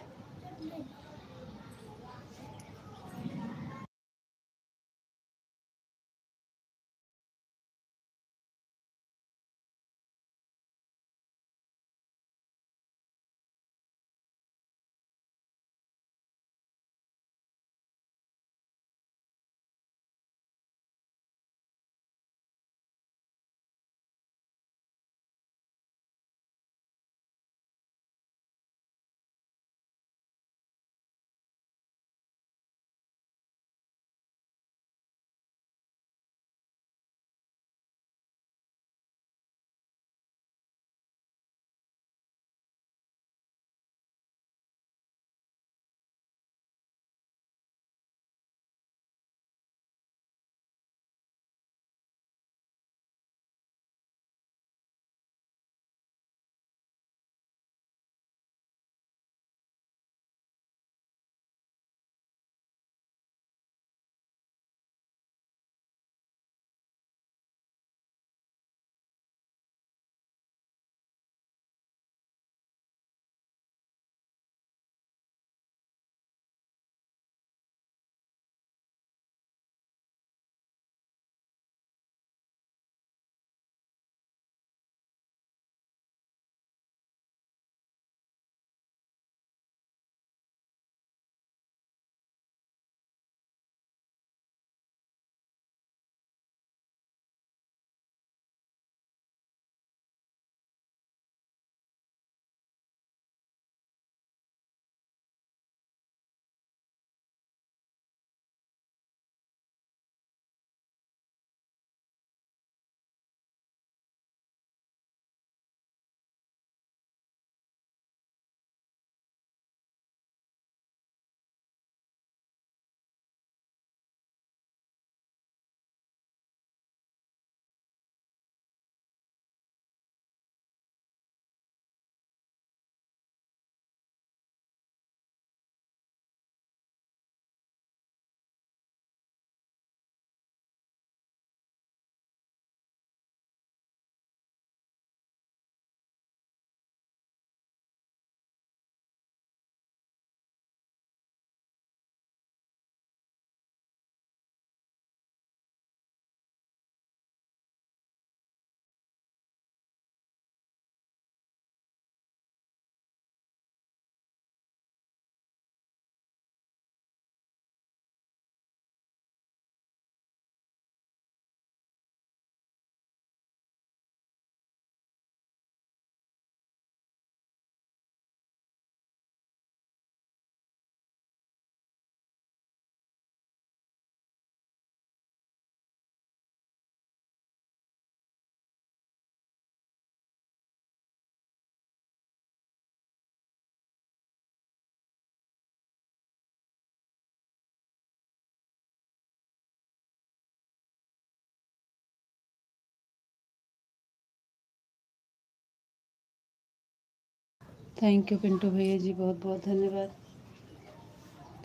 थैंक यू पिंटू भैया जी, बहुत बहुत धन्यवाद।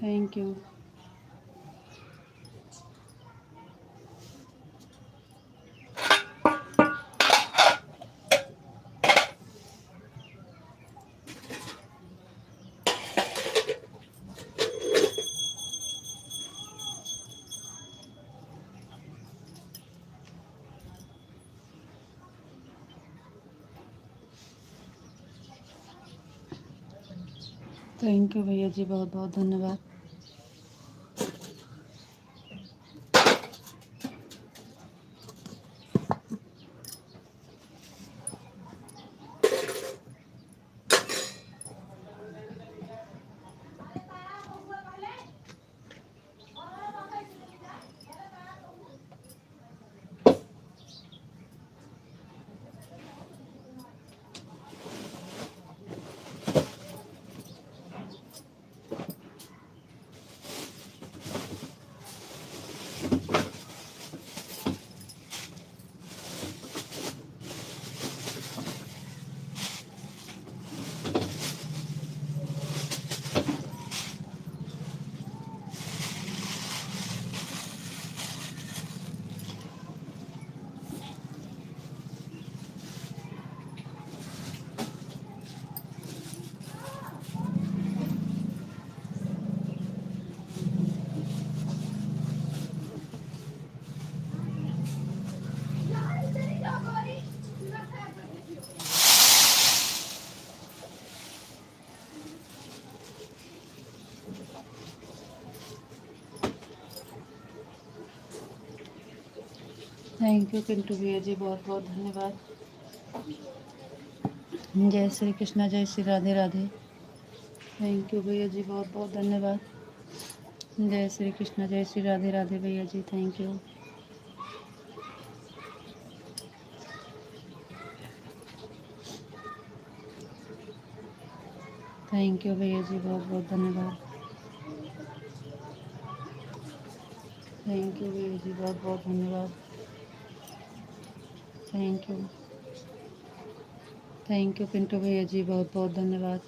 Thank you. थैंक यू भैया जी, बहुत बहुत धन्यवाद। थैंक यू पिंटू भैया जी, बहुत बहुत धन्यवाद। जय श्री कृष्णा, जय श्री राधे राधे। थैंक यू भैया जी, बहुत बहुत धन्यवाद। जय श्री कृष्णा, जय श्री राधे राधे भैया ji, thank you. Thank you भैया जी, बहुत बहुत धन्यवाद। थैंक यू भैया जी, बहुत बहुत धन्यवाद। Thank you. Thank you Pintu भैया जी, बहुत बहुत धन्यवाद।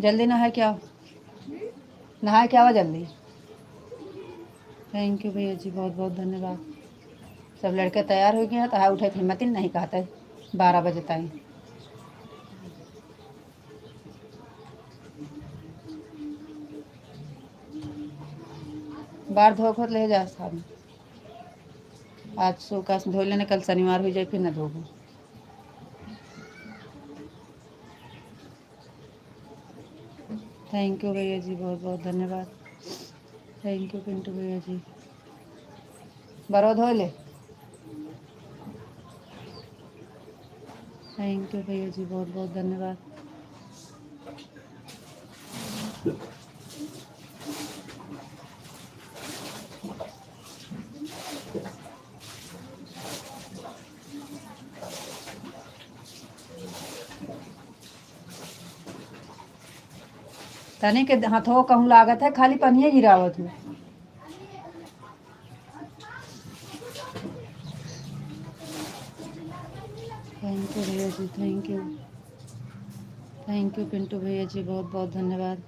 जल्दी नहाए क्या, नहाए क्या हुआ जल्दी। थैंक यू भैया जी, बहुत बहुत धन्यवाद। सब लड़के तैयार हो गए हैं तो हाँ उठे, हिम्मत ही नहीं कहते 12 बजे तक। बाहर धो खो ले जा साहब, आज सुबह धो लेने, कल शनिवार हो जाए फिर न धोबो। थैंक यू भैया जी, बहुत बहुत धन्यवाद। थैंक यू पिंटू भैया जी, बरो धो ले। थैंक यू भैया जी, बहुत बहुत धन्यवाद। तनी के हाथों कहूँ लागत है, खाली पनिया गिरावत हूँ। थैंक यू भैया ji, thank you. Thank you Pintu भैया जी, बहुत बहुत धन्यवाद।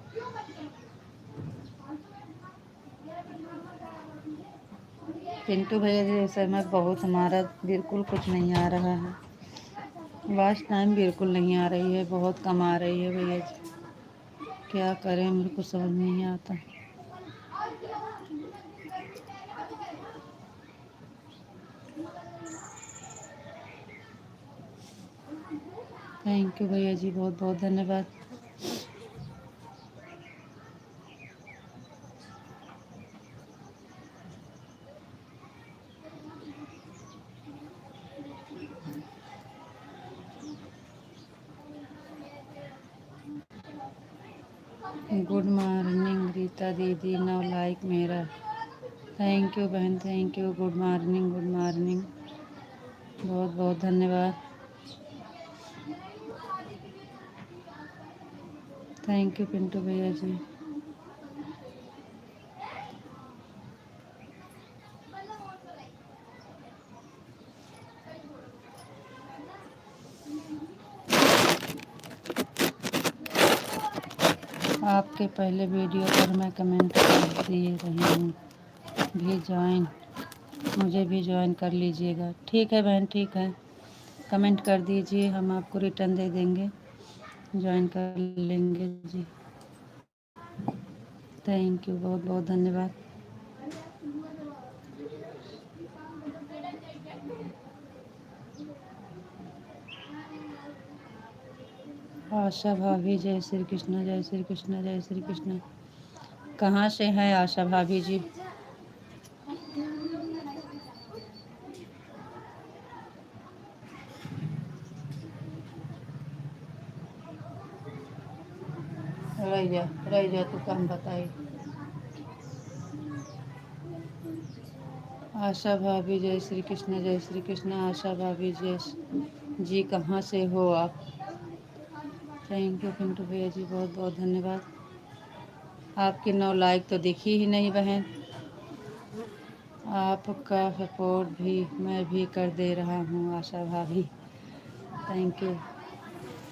पिंटू भैया जी इस समय बहुत हमारा बिल्कुल कुछ नहीं आ रहा है, लास्ट टाइम बिल्कुल नहीं आ रही है, बहुत कम आ रही है भैया जी, क्या करें मेरे को समझ नहीं आता। थैंक यू भैया जी, बहुत बहुत धन्यवाद। गुड मॉर्निंग रीता दीदी, नौ लाइक मेरा। थैंक यू बहन, thank you. Good morning, good morning, बहुत बहुत धन्यवाद। थैंक यू पिंटू भैया जी। आपके पहले वीडियो पर मैं कमेंट कर दे रही हूँ, भी ज्वाइन, मुझे भी ज्वाइन कर लीजिएगा। ठीक है बहन, ठीक है, कमेंट कर दीजिए, हम आपको रिटर्न दे देंगे, ज्वाइन कर लेंगे जी। थैंक यू, बहुत बहुत धन्यवाद। आशा भाभी, जय श्री कृष्ण, जय श्री कृष्ण, जय श्री कृष्ण। कहाँ से हैं आशा भाभी जी? रह जा तू काम बताई। आशा भाभी, जय श्री कृष्ण, जय श्री कृष्ण। आशा भाभी जय जी, कहाँ से हो आप? थैंक यू पिंटू भैया जी, बहुत बहुत धन्यवाद। आपकी 9 लाइक तो दिखी ही नहीं बहन। आपका सपोर्ट भी मैं भी कर दे रहा हूँ आशा भाभी। थैंक यू,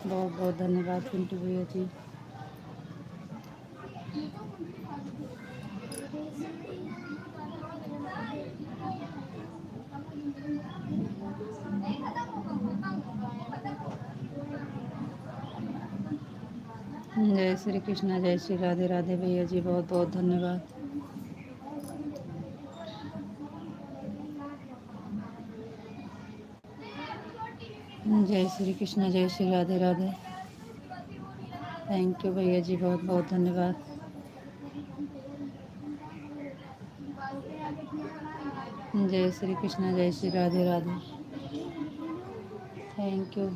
बहुत बहुत धन्यवाद पिंटू भैया जी। जय श्री कृष्ण, जय श्री राधे राधे भैया जी, बहुत बहुत धन्यवाद। जय श्री कृष्ण, जय श्री राधे राधे। थैंक यू भैया जी, बहुत बहुत धन्यवाद। जय श्री कृष्ण, जय श्री राधे राधे। Thank you.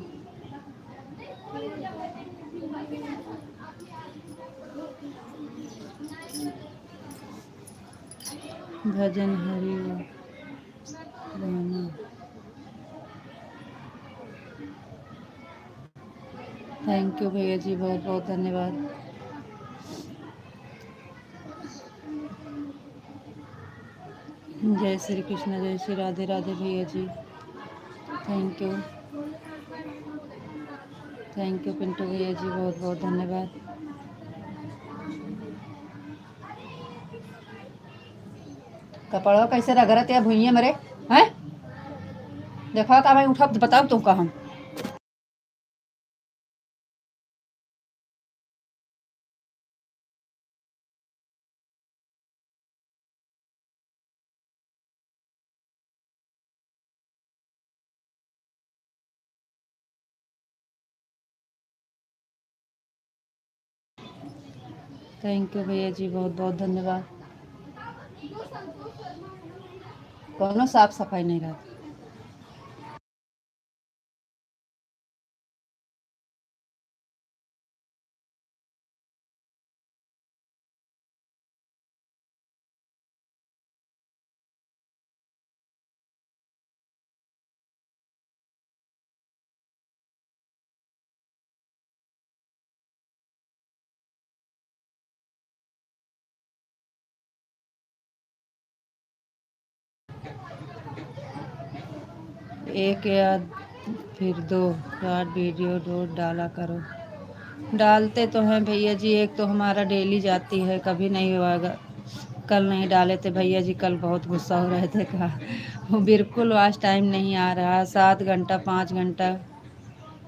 भजन हरि गाना। थैंक यू भैया जी, बहुत बहुत धन्यवाद। जय श्री कृष्ण, जय श्री राधे राधे भैया ji. Thank you, thank you Pintu भैया जी, बहुत बहुत धन्यवाद। कपड़ा कैसे रगड़त या भुइये मरे हैं? देखो का भाई, उठा बताओ तुम कहाँ। थैंक यू भैया जी, बहुत बहुत धन्यवाद। कोनो साफ सफाई नहीं रहा। एक या फिर 2 शॉर्ट वीडियो रोज डाला करो। डालते तो हैं भैया जी, एक तो हमारा डेली जाती है, कभी नहीं होगा। कल नहीं डाले थे भैया जी, कल बहुत गुस्सा हो रहे थे, कहा वो बिल्कुल आज टाइम नहीं आ रहा, 7 घंटा 5 घंटा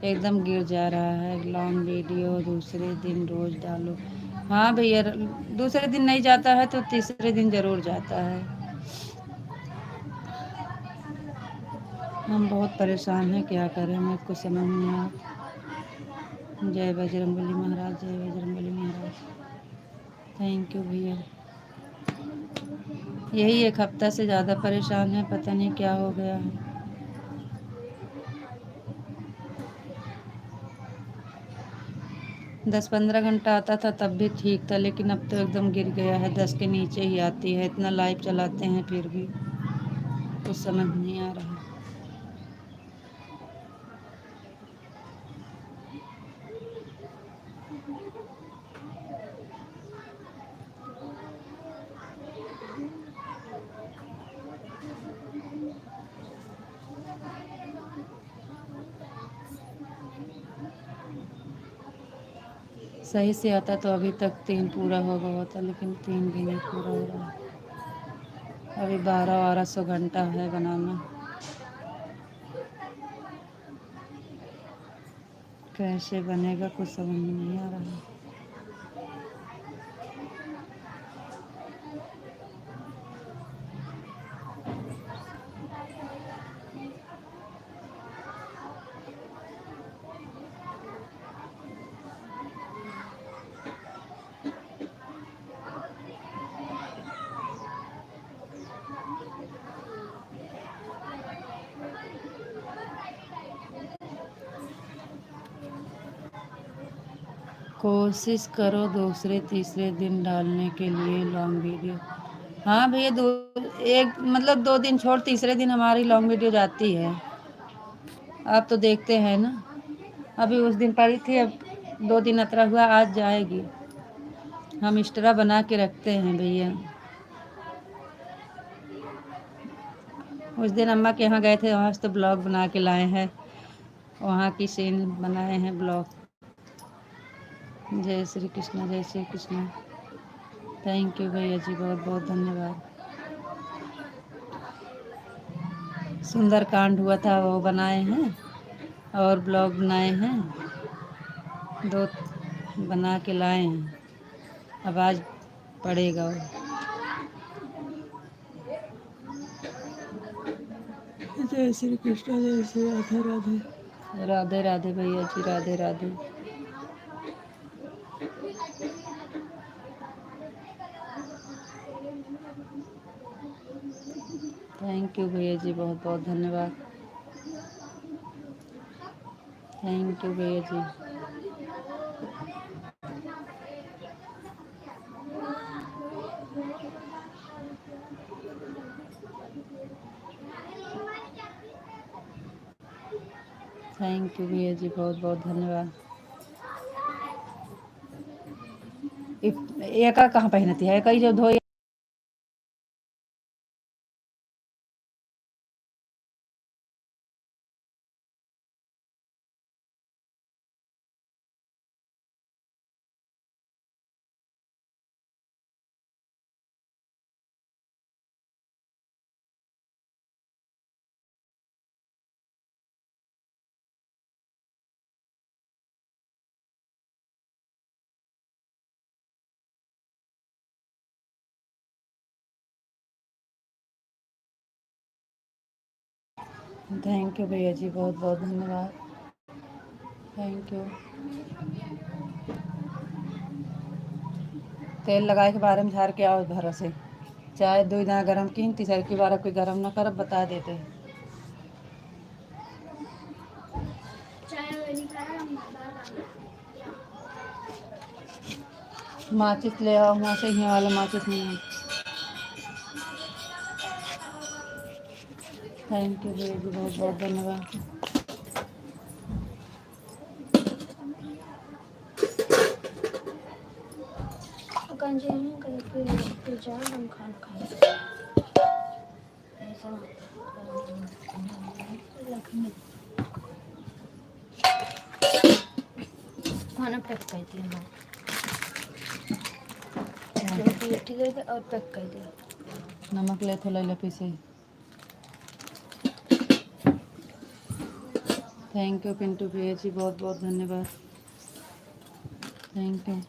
एकदम गिर जा रहा है। लॉन्ग वीडियो दूसरे दिन रोज डालो। हाँ भैया, दूसरे दिन नहीं जाता है तो तीसरे दिन ज़रूर जाता है। हम बहुत परेशान हैं, क्या करें, मेरे को समझ नहीं आ। जय बजरंगबली महाराज, जय बजरंगबली महाराज। थैंक यू भैया। यही एक हफ्ता से ज़्यादा परेशान है, पता नहीं क्या हो गया है। 10-15 घंटा आता था तब भी ठीक था, लेकिन अब तो एकदम गिर गया है, 10 के नीचे ही आती है। इतना लाइव चलाते हैं फिर भी कुछ समझ नहीं आ रहा। सही से आता तो अभी तक 3 पूरा हो गया होता, लेकिन 3 भी नहीं पूरा हो रहा है। अभी 1200 घंटा है बनाना। कैसे बनेगा कुछ समझ में नहीं आ रहा है। कोशिश करो दूसरे तीसरे दिन डालने के लिए लॉन्ग वीडियो। हाँ भैया, दो एक मतलब 2 दिन छोड़ तीसरे दिन हमारी लॉन्ग वीडियो जाती है। आप तो देखते हैं ना, अभी उस दिन पड़ी थी, अब 2 दिन अतरा हुआ, आज जाएगी। हम एक्स्ट्रा बना के रखते हैं भैया। उस दिन अम्मा के यहाँ गए थे, वहाँ से तो ब्लॉग बना के लाए हैं, वहाँ की सीन बनाए हैं ब्लॉग। जय श्री कृष्ण, जय श्री कृष्ण। थैंक यू भैया जी, बहुत बहुत धन्यवाद। सुंदरकांड हुआ था वो बनाए हैं, और ब्लॉग बनाए हैं, 2 बना के लाए हैं। अब आज पड़ेगा वो। जय श्री कृष्ण, जय श्री राधे राधे। राधे राधे भैया जी, राधे राधे। थैंक यू भैया जी, बहुत बहुत धन्यवाद। थैंक यू भैया जी। थैंक यू भैया जी, बहुत बहुत धन्यवाद। एक कहाँ पहनती है, कई जो धो थैंक यू भैया जी, बहुत बहुत धन्यवाद। Thank you. तेल लगाए के बारे में झाड़ के आओ घर से, चाय 2 दाना गरम की, तीसर की बार कोई गरम न कर, बता देते। माचिस ले आओ वहाँ से, यहाँ वाला माचिस नहीं है। थैंक यू भैया जी, बहुत बहुत धन्यवाद। खाना पैक कर दिया, रोटी ठीक है और पैक कर दिया। नमक ले थोड़ा ले पीसे। थैंक यू पिंटू भैया जी, बहुत बहुत धन्यवाद। Thank you.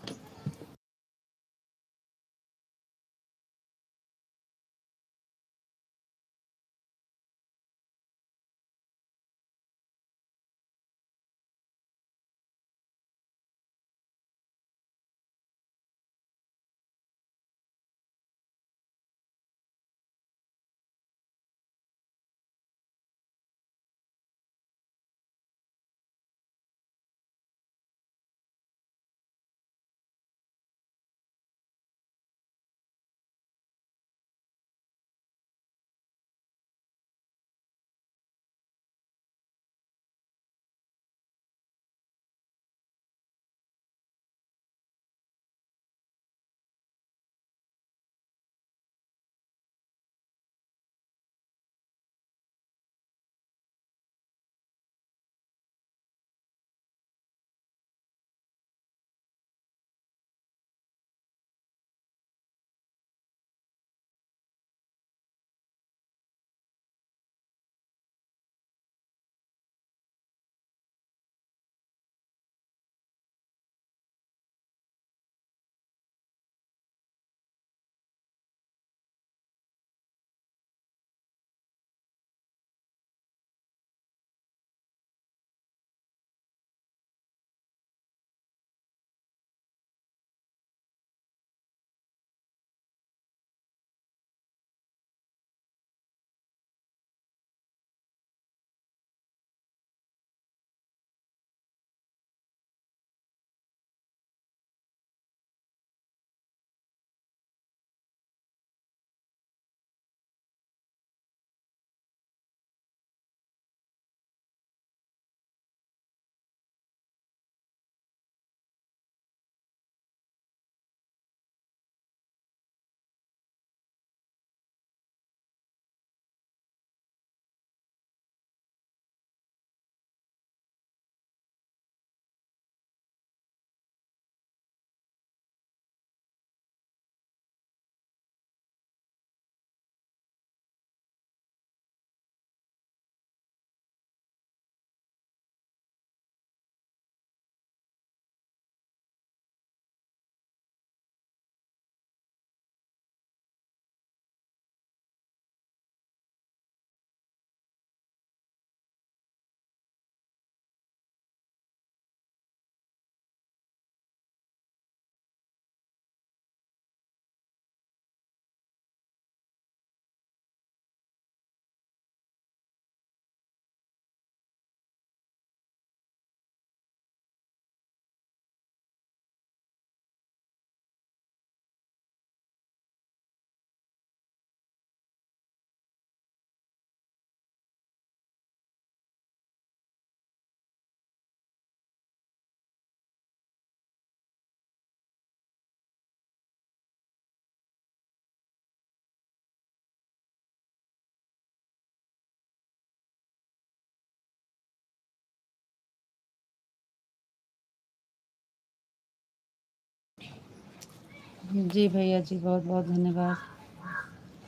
जी भैया जी, बहुत बहुत धन्यवाद।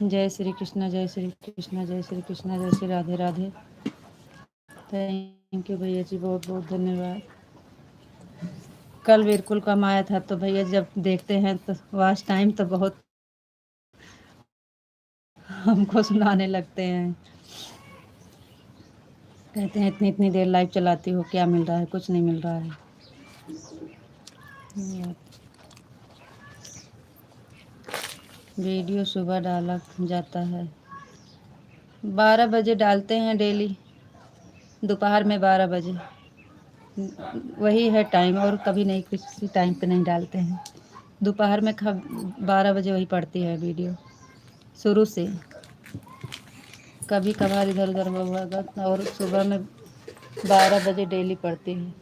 जय श्री कृष्णा, जय श्री कृष्णा, जय श्री कृष्णा, जय श्री राधे राधे। थैंक यू भैया जी, बहुत बहुत धन्यवाद। कल बिल्कुल कम आया था, तो भैया जब देखते हैं तो वॉच टाइम तो बहुत हमको सुनाने लगते हैं। कहते हैं इतनी इतनी देर लाइव चलाती हो, क्या मिल रहा है? कुछ नहीं मिल रहा है। वीडियो सुबह डाला जाता है, 12 बजे डालते हैं डेली, दोपहर में 12 बजे, वही है टाइम, और कभी नहीं किसी टाइम पे नहीं डालते हैं। दोपहर में 12 बजे वही पड़ती है वीडियो शुरू से। कभी कभार इधर उधर होगा, और सुबह में 12 बजे डेली पड़ती है।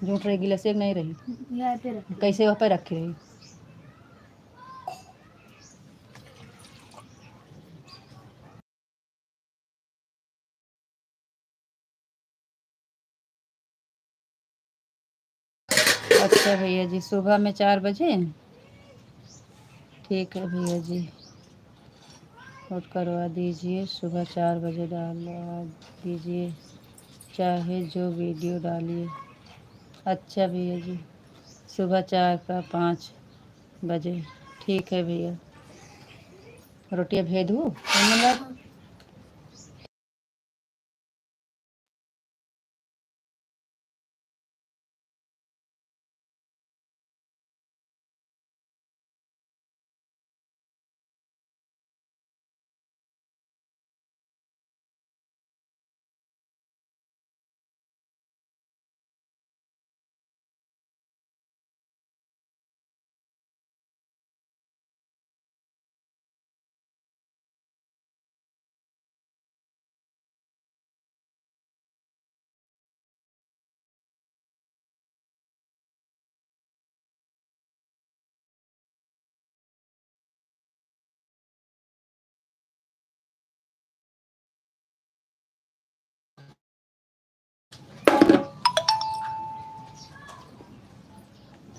झूठ रही, गिलास नहीं रही, यहाँ पे रख। कैसे वहाँ पे रखी रही? अच्छा भैया जी, सुबह में 4 बजे। ठीक है भैया जी, नोट करवा दीजिए। सुबह 4 बजे डालवा दीजिए, चाहे जो वीडियो डालिए। अच्छा भैया जी, सुबह 4 का 5 बजे। ठीक है भैया। रोटियाँ भेजूँ मतलब?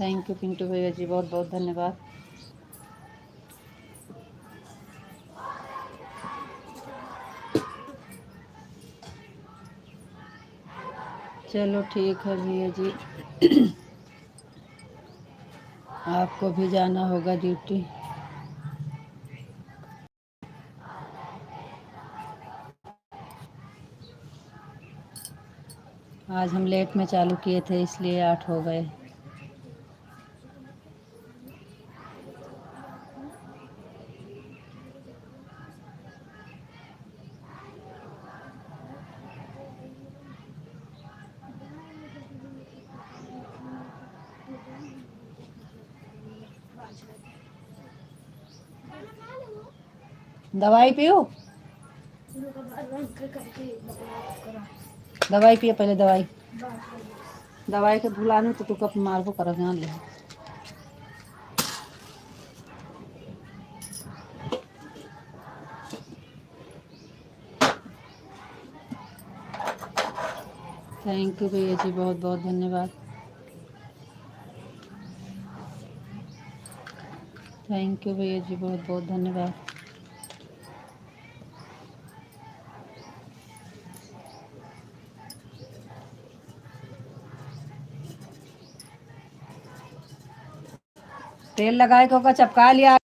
थैंक यू पिंटू भैया जी, बहुत बहुत धन्यवाद। चलो ठीक है भैया जी, आपको भी जाना होगा ड्यूटी। आज हम लेट में चालू किए थे, इसलिए 8 हो गए। दवाई पियो, दवाई पियो पहले, दवाई दवाई के भुलानू तो तू कब मारबो कर जान ले। थैंक यू भैया जी, बहुत बहुत धन्यवाद। थैंक यू भैया जी, बहुत बहुत धन्यवाद। तेल लगाए को का चपका लिया।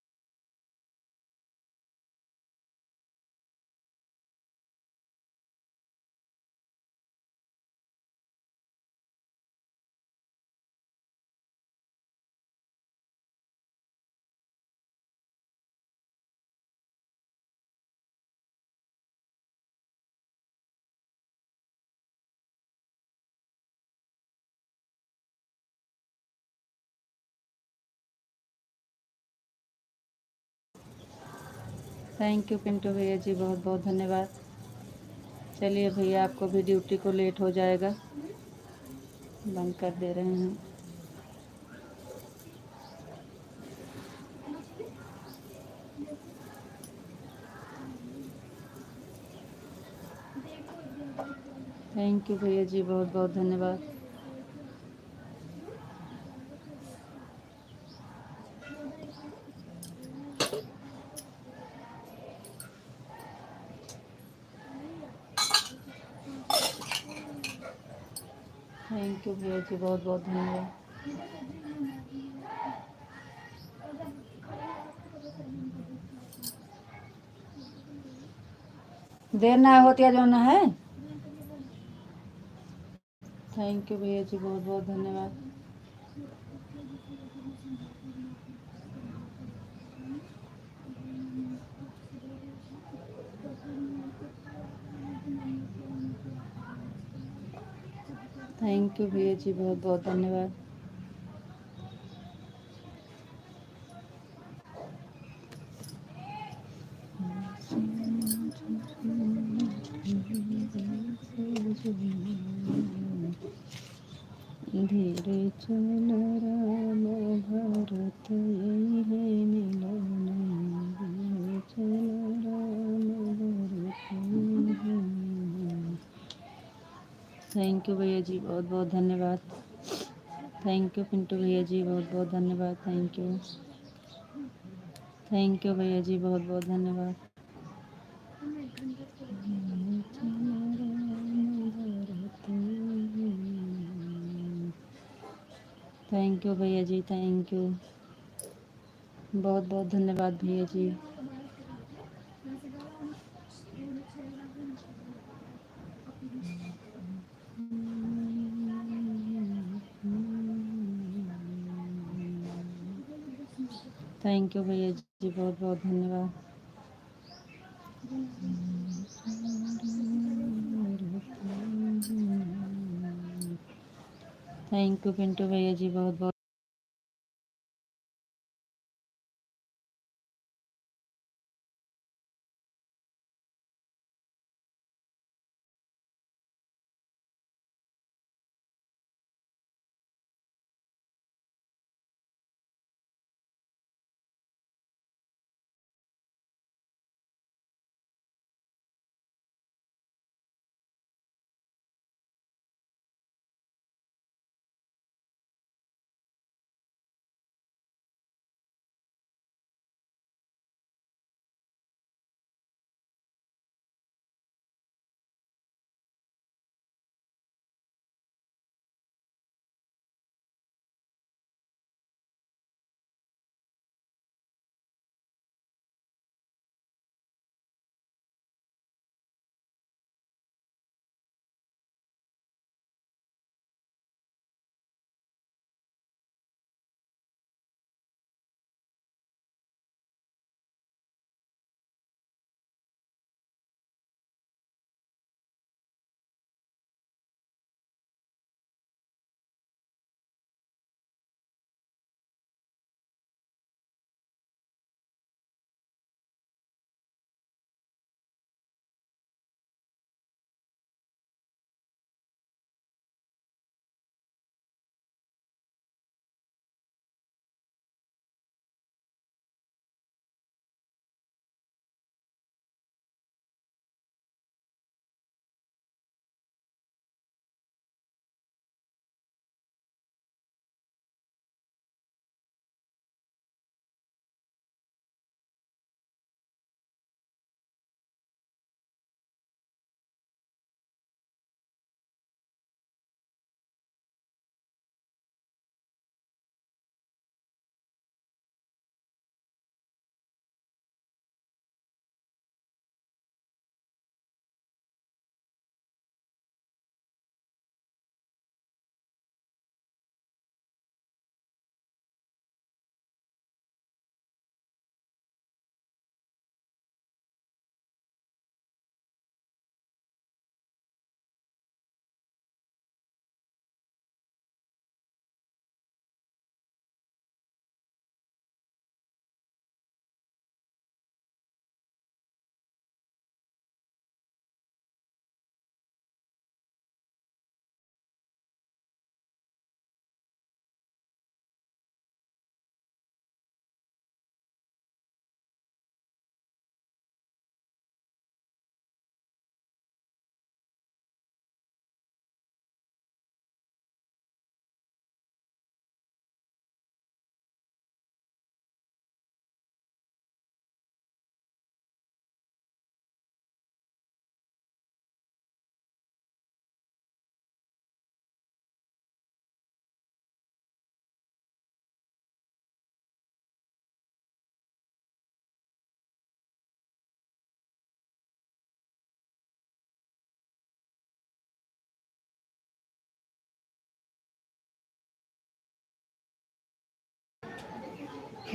थैंक यू पिंटू भैया जी, बहुत बहुत धन्यवाद। चलिए भैया, आपको भी ड्यूटी को लेट हो जाएगा, बंद कर दे रहे हैं। थैंक यू भैया जी, बहुत बहुत धन्यवाद। थैंक यू भैया जी, बहुत बहुत धन्यवाद। देर ना होती है जो ना है। थैंक यू भैया जी, बहुत बहुत धन्यवाद। थैंक यू भैया जी, बहुत बहुत धन्यवाद। धीरे चल राम भरत यही है मिलन, धीरे चल राम भरत यही है मिलन। थैंक यू भैया जी, बहुत बहुत धन्यवाद। थैंक यू पिंटू भैया जी, बहुत बहुत धन्यवाद। Thank you. थैंक यू भैया जी, बहुत बहुत धन्यवाद। थैंक यू भैया जी, थैंक यू, बहुत बहुत धन्यवाद भैया जी। थैंक यू भैया जी, बहुत बहुत धन्यवाद। थैंक यू पिंटू भैया जी, बहुत बहुत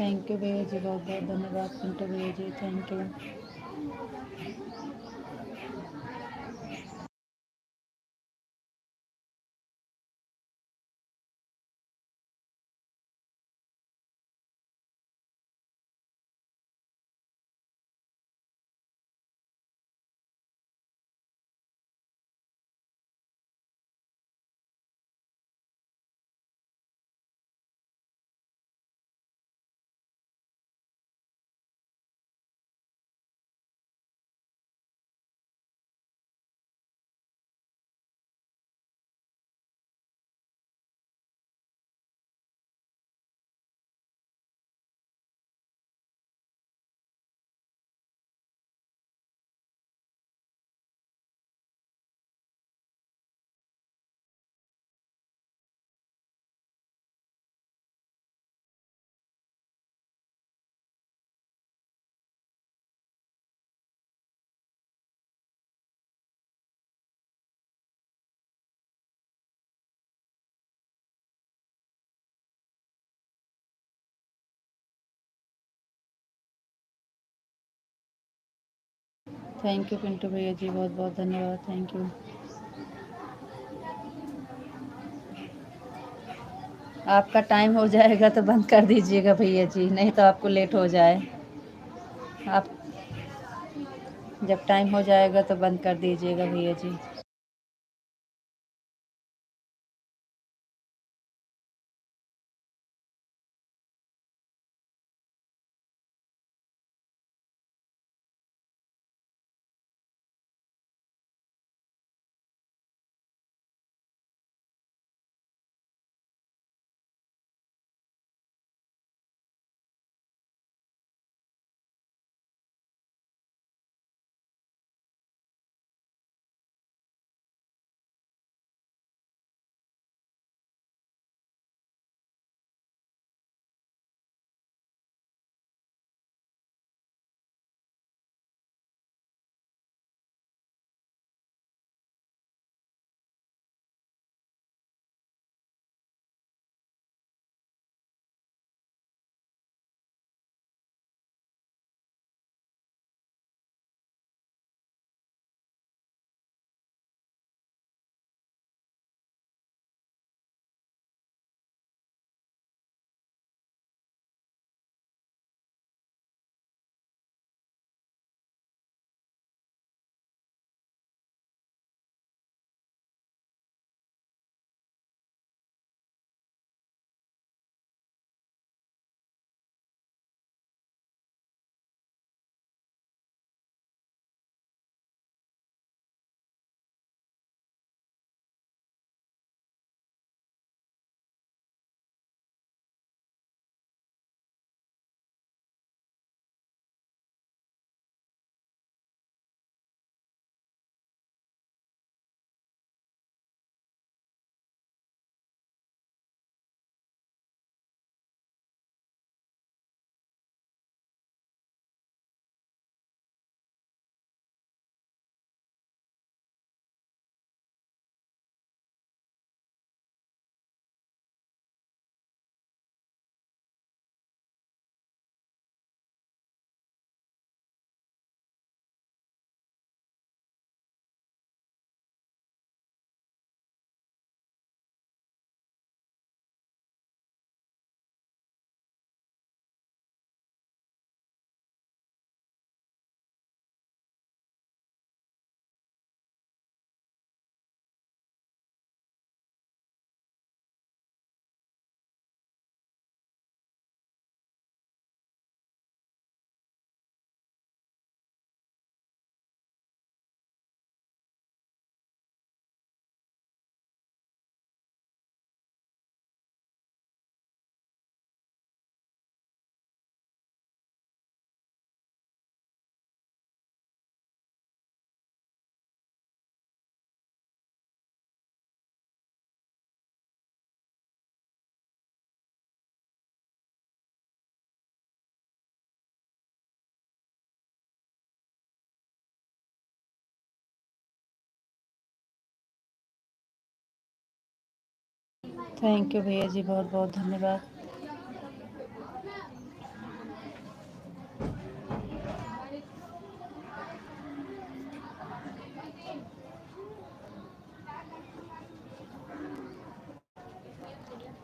थैंक यू भैया जी, बहुत बहुत धन्यवाद पिंटू भैया ji, thank you. Thank you Pintu भैया जी, बहुत बहुत धन्यवाद, थैंक यू। आपका टाइम हो जाएगा तो बंद कर दीजिएगा भैया जी, नहीं तो आपको लेट हो जाए। आप जब टाइम हो जाएगा तो बंद कर दीजिएगा भैया जी। थैंक यू भैया जी, बहुत बहुत धन्यवाद।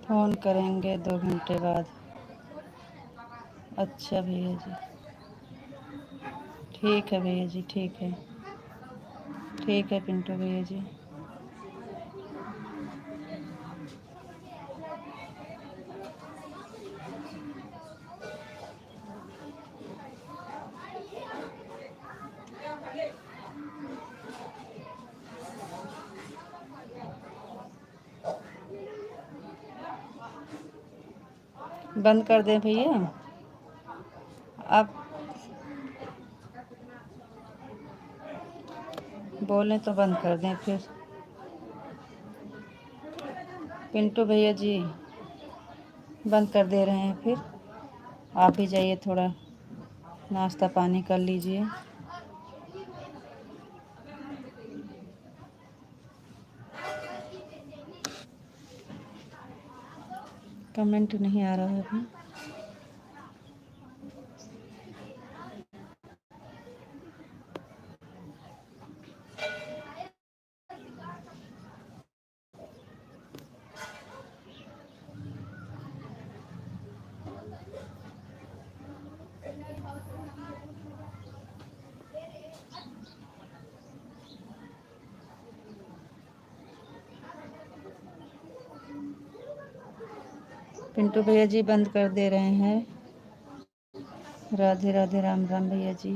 फ़ोन करेंगे 2 घंटे बाद। अच्छा भैया जी, ठीक है भैया जी, ठीक है, ठीक है पिंटू भैया जी। बंद कर दें भैया? आप बोलें तो बंद कर दें फिर। पिंटू भैया जी बंद कर दे रहे हैं फिर। आप भी जाइए, थोड़ा नाश्ता पानी कर लीजिए। कमेंट नहीं आ रहा है अभी। पिंटू भैया जी बंद कर दे रहे हैं। राधे राधे, राम राम भैया जी।